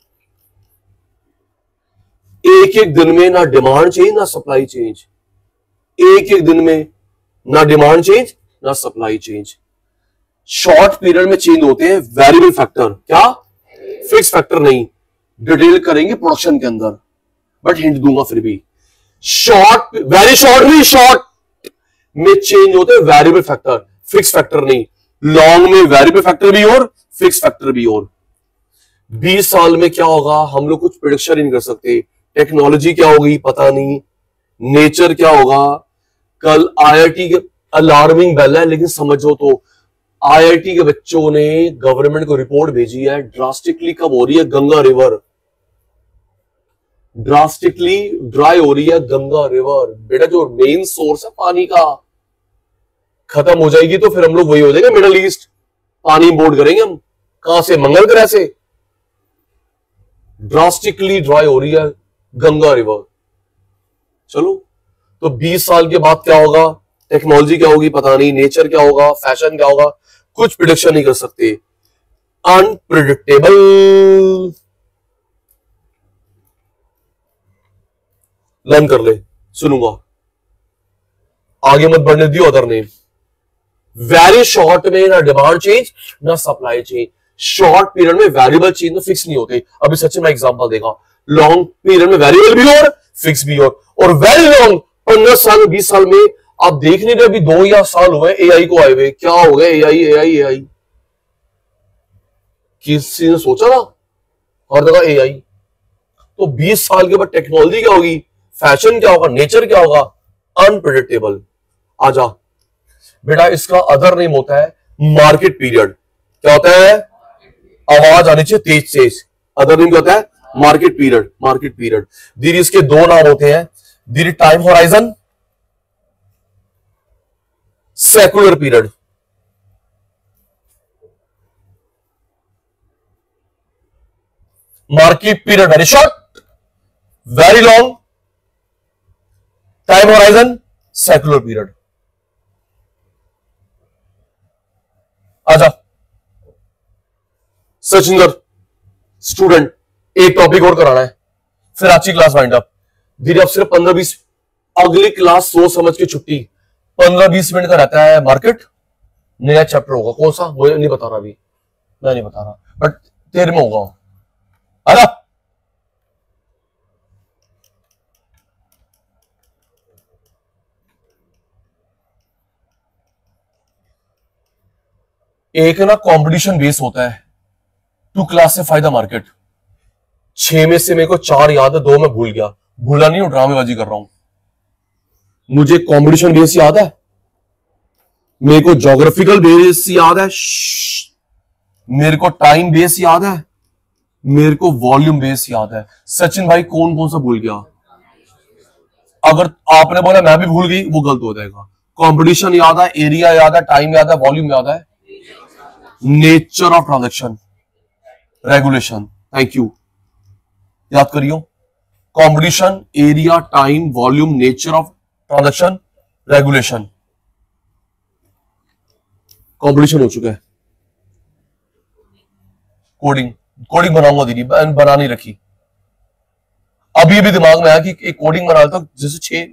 एक एक दिन में ना डिमांड चेंज ना सप्लाई चेंज, एक एक दिन में ना डिमांड चेंज ना सप्लाई चेंज। शॉर्ट पीरियड में चेंज होते हैं वेरिएबल फैक्टर, क्या? फिक्स फैक्टर नहीं। डिटेल करेंगे प्रोडक्शन के अंदर, बट हिंट दूंगा फिर भी। शॉर्ट, वेरी शॉर्ट भी शॉर्ट में चेंज होते हैं वेरिएबल फैक्टर, फिक्स फैक्टर नहीं। लॉन्ग में वेरिएबल फैक्टर भी और फिक्स फैक्टर भी और। 20 साल में क्या होगा हम लोग कुछ प्रेडिक्शन नहीं कर सकते। टेक्नोलॉजी क्या होगी पता नहीं, नेचर क्या होगा। कल आईआईटी के अलार्मिंग बेल है, लेकिन समझो तो आईआईटी के बच्चों ने गवर्नमेंट को रिपोर्ट भेजी है, ड्रास्टिकली कब हो रही है गंगा रिवर, ड्रास्टिकली ड्राई हो रही है गंगा रिवर। बेटा जो मेन सोर्स है पानी का, खत्म हो जाएगी तो फिर हम लोग वही हो जाएंगे, मिडल ईस्ट पानी इंपोर्ट करेंगे हम। कहां से? मंगल ग्रह से। ड्रास्टिकली ड्राई हो रही है गंगा रिवर। चलो, तो 20 साल के बाद क्या होगा, टेक्नोलॉजी क्या होगी पता नहीं, नेचर क्या होगा, फैशन क्या होगा, कुछ प्रिडिक्शन नहीं कर सकते। अनप्रिडिक्टेबल। लर्न कर ले, सुनूंगा, आगे मत बढ़ने दियो। अदर नेम, वेरी शॉर्ट में ना डिमांड चेंज ना सप्लाई चेंज। शॉर्ट पीरियड में वेरिएबल चेंज तो फिक्स नहीं होते। अभी सचिन में एग्जांपल देगा, लॉन्ग पीरियड में वेरिएबल भी और फिक्स भी और वेरी लॉन्ग 15 साल 20 साल में आप देख नहीं रहे, अभी 2 या साल हुए एआई को आए हुए। क्या हो गया? एआई एआई एआई, किसी ने सोचा था? हर जगह एआई। तो 20 साल के बाद टेक्नोलॉजी क्या होगी, फैशन क्या होगा, नेचर क्या होगा, अनप्रेडिक्टेबल। आजा बेटा, इसका अदर नेम होता है मार्केट पीरियड। क्या होता है? आवाज आनी चाहिए तेज तेज। अदर नेम क्या होता है? Market period. मार्केट पीरियड दीदी, इसके 2 नाम होते हैं दीदी, time horizon, secular period. Market period very short, very long, time horizon secular period. आजा सचिंदर, स्टूडेंट, एक टॉपिक और कराना है, फिर आज की क्लास वाइंड अप। धीरे अब सिर्फ 15-20 अगली क्लास सोच समझ के छुट्टी, 15-20 मिनट का रहता है मार्केट, नया चैप्टर होगा। कौन सा मुझे नहीं बता रहा, अभी मैं नहीं बता रहा, बट तेरे में होगा। है ना? एक ना कंपटीशन बेस होता है, 2 क्लास से फायदा मार्केट। 6 में से मेरे को 4 याद है, 2 मैं भूल गया। भूला नहीं हूं, ड्रामेबाजी कर रहा हूं। मुझे कंपटीशन बेस याद है, मेरे को ज्योग्राफिकल बेस याद है, मेरे को टाइम बेस याद है, मेरे को वॉल्यूम बेस याद है। सचिन भाई कौन कौन सा भूल गया? अगर आपने बोला मैं भी भूल गई, वो गलत हो जाएगा। कंपटीशन याद है, एरिया याद है, टाइम याद है, वॉल्यूम याद है, nature of transaction, regulation. Thank you, याद करियो। Competition, area, time, volume, nature of transaction, regulation. Competition हो चुका है। कोडिंग बनाऊंगा दीदी, बना नहीं रखी। अभी भी दिमाग में आया कि एक कोडिंग बना लेता, जैसे 6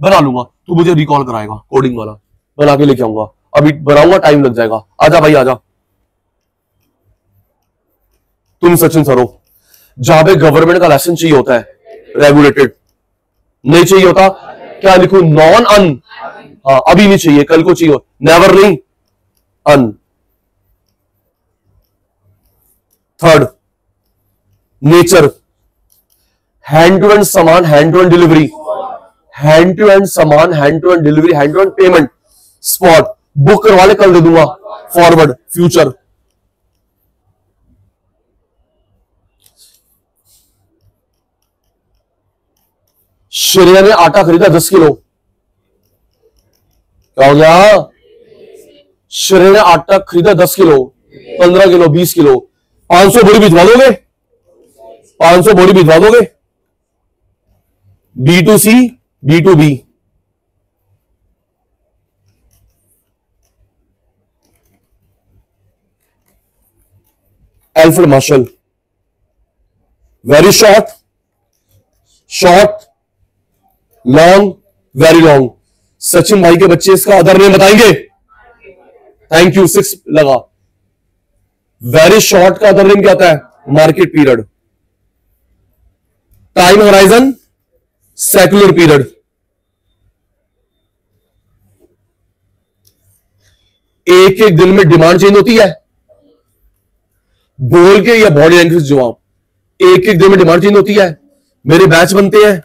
बना लूंगा, तो मुझे रिकॉल कराएगा कोडिंग वाला, बना के लेके आऊंगा। अभी बनाऊंगा, टाइम लग जाएगा। आजा भाई आजा, तुम सचिन सर हो। जहां पे गवर्नमेंट का लाइसेंस चाहिए होता है, रेगुलेटेड नहीं चाहिए होता, क्या लिखूं? Non un. हाँ, अभी नहीं चाहिए, कल को चाहिए। नेवर नहीं, un. Third, nature, hand to hand सामान, hand to hand delivery, hand to hand सामान, hand to hand delivery, hand to hand payment, spot, book करवा ले कल दे दूंगा, फॉरवर्ड, फ्यूचर। श्रेया ने आटा खरीदा 10 किलो, क्या हो गया? श्रेया ने आटा खरीदा 10 किलो, 15 किलो, 20 किलो, 500 बोरी भिजवा दोगे? 500 बोरी भिजवा दोगे? B2C, B2B। Alfred Marshall, very short, short, long, very long. Sachin भाई के बच्चे इसका अदर नेम बताएंगे? थैंक यू, 6 लगा। वेरी शॉर्ट का अदर नेम क्या होता है? Market period. Time horizon, secular period. एक एक दिन में डिमांड चेंज होती है, बोल के या बॉडी लैंग्वेज जवाब, एक एक दिन में डिमांड चेंज होती है। मेरे बैच बनते हैं।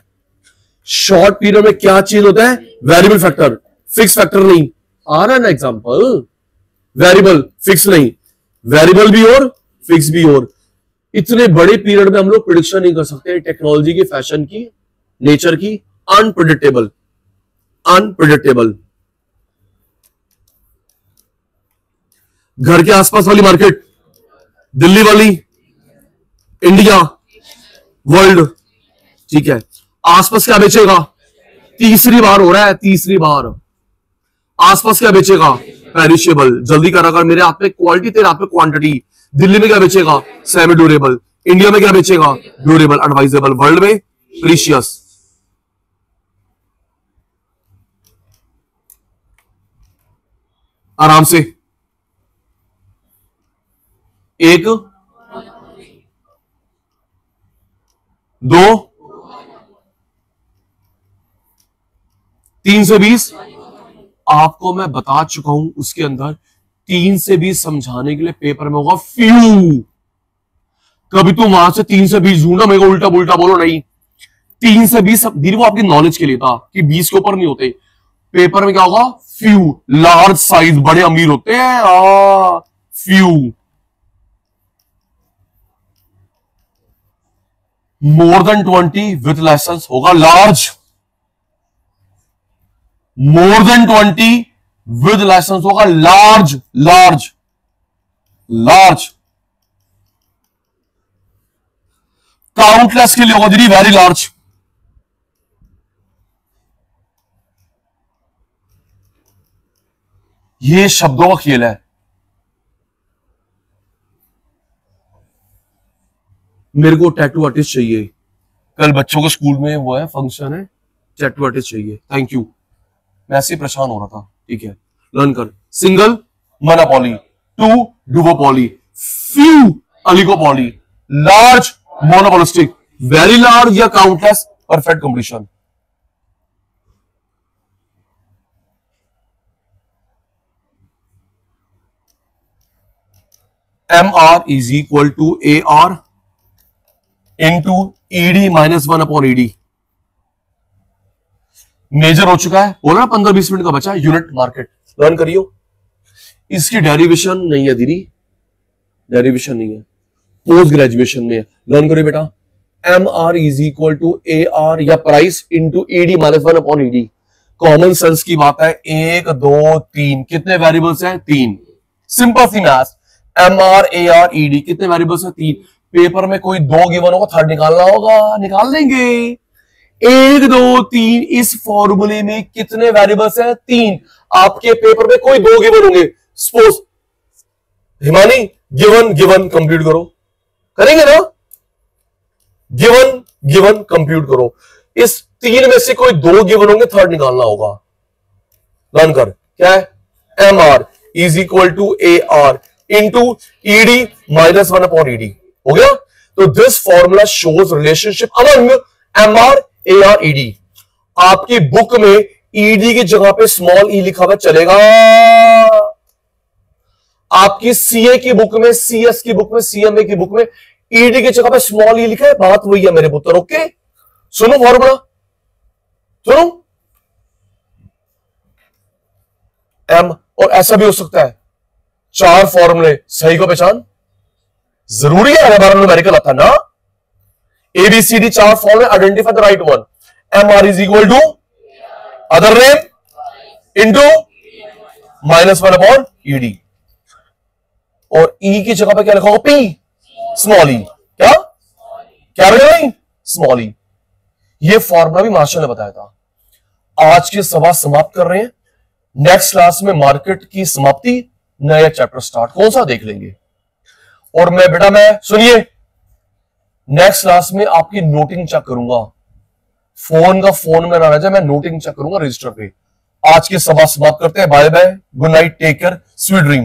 शॉर्ट पीरियड में क्या चेंज होता है? वेरिएबल फैक्टर, फिक्स फैक्टर नहीं। आ रहा है ना एग्जांपल? वेरिएबल, फिक्स नहीं, वेरिएबल भी और फिक्स भी और। इतने बड़े पीरियड में हम लोग प्रिडिक्शन नहीं कर सकते, टेक्नोलॉजी की, फैशन की, नेचर की। Unpredictable, unpredictable. घर के आसपास वाली मार्केट, दिल्ली वाली, इंडिया, वर्ल्ड, ठीक है। आसपास क्या बेचेगा? तीसरी बार हो रहा है, तीसरी बार। आसपास क्या बेचेगा? पेरिशेबल। जल्दी कर, अगर मेरे हाथ में क्वालिटी, तेरे हाथ में क्वांटिटी। दिल्ली में क्या बेचेगा? Semi durable. इंडिया में क्या बेचेगा? Durable, advisable. वर्ल्ड में प्रीशियस। आराम से। एक, दो, 3 से 20 आपको मैं बता चुका हूं। उसके अंदर 3 से 20 समझाने के लिए पेपर में होगा फ्यू। कभी तो वहां से 3 से 20 ढूंढना, मेरे को उल्टा पुल्टा बोलो नहीं। 3 से 20 दीदी वो आपकी नॉलेज के लिए था कि 20 के ऊपर नहीं होते। पेपर में क्या होगा? फ्यू, लार्ज साइज, बड़े अमीर होते हैं। Few. More than 20 with licence होगा large. More than 20 with licence होगा लार्ज, लार्ज, लार्ज। काउंटलेस के लिए होगा दीदी वेरी लार्ज। ये शब्दों का खेल है। मेरे को टैटू आर्टिस्ट चाहिए। कल बच्चों के स्कूल में वो है, फंक्शन है, चैटवर्टिस चाहिए। थैंक यू, मैं ऐसे परेशान हो रहा था। ठीक है, लर्न कर। Single monopoly, two duopoly, few oligopoly, large monopolistic, very large या countless, perfect competition. MR is equal to AR into ED minus 1 upon ED। Major हो चुका है, बोला ना 15-20 मिनट का बचा। यूनिट मार्केट लर्न करियो। इसकी डेरिवेशन नहीं है दीदी, डेरिवेशन नहीं है, पोस्ट ग्रेजुएशन में है। लर्न करिए बेटा। MR is equal to AR या price into ED minus 1 upon ED। Common sense की बात है। 1 2 3 कितने वेरिएबल्स हैं? 3। सिंपल सी मैथ। MR AR ED कितने वेरिएबल्स हैं? 3। पेपर में कोई 2 गिवन होगा, थर्ड निकालना होगा, निकाल लेंगे। 1 2 3 इस फॉर्मूले में कितने वेरिएबल्स हैं? 3। आपके पेपर में कोई 2 गिवन होंगे। Suppose Himani given given compute करो, करेंगे ना? गिवन गिवन कंप्यूट करो। इस 3 में से कोई 2 गिवन होंगे, थर्ड निकालना होगा। लर्न कर। क्या है? MR is equal to AR into ED minus 1 upon ED। हो गया? तो this formula shows relationship among MR AR ED। आपकी बुक में ED की जगह पे स्मॉल e लिखा हुआ चलेगा। आपकी CA की बुक में, CS की बुक में, CMA की बुक में ED की जगह पे स्मॉल e लिखा है। बात वही है मेरे पुत्र। ओके, सुनो फॉर्मूला, सुनो। M और ऐसा भी हो सकता है 4 फॉर्मूले सही को पहचान। जरूरी है, हमारा न्यूमेरिकल आता ना। ABCD 4 फॉर्मूले, identify the right one. MR is equal to other name into minus 1 upon ED। और E की जगह पे क्या लिखा होगा? P small e। क्या क्या नहीं? Small e। ये फॉर्मूला भी मार्शल ने बताया था। आज की सभा समाप्त कर रहे हैं। नेक्स्ट क्लास में मार्केट की समाप्ति, नया चैप्टर स्टार्ट। कौन सा देख लेंगे? और मैं सुनिए, नेक्स्ट क्लास में आपकी नोटिंग चेक करूंगा। फोन का फोन में ना रह जाए, मैं नोटिंग चेक करूंगा रजिस्टर पे। आज की सभा समाप्त करते हैं। Bye bye, good night, take care, sweet dream.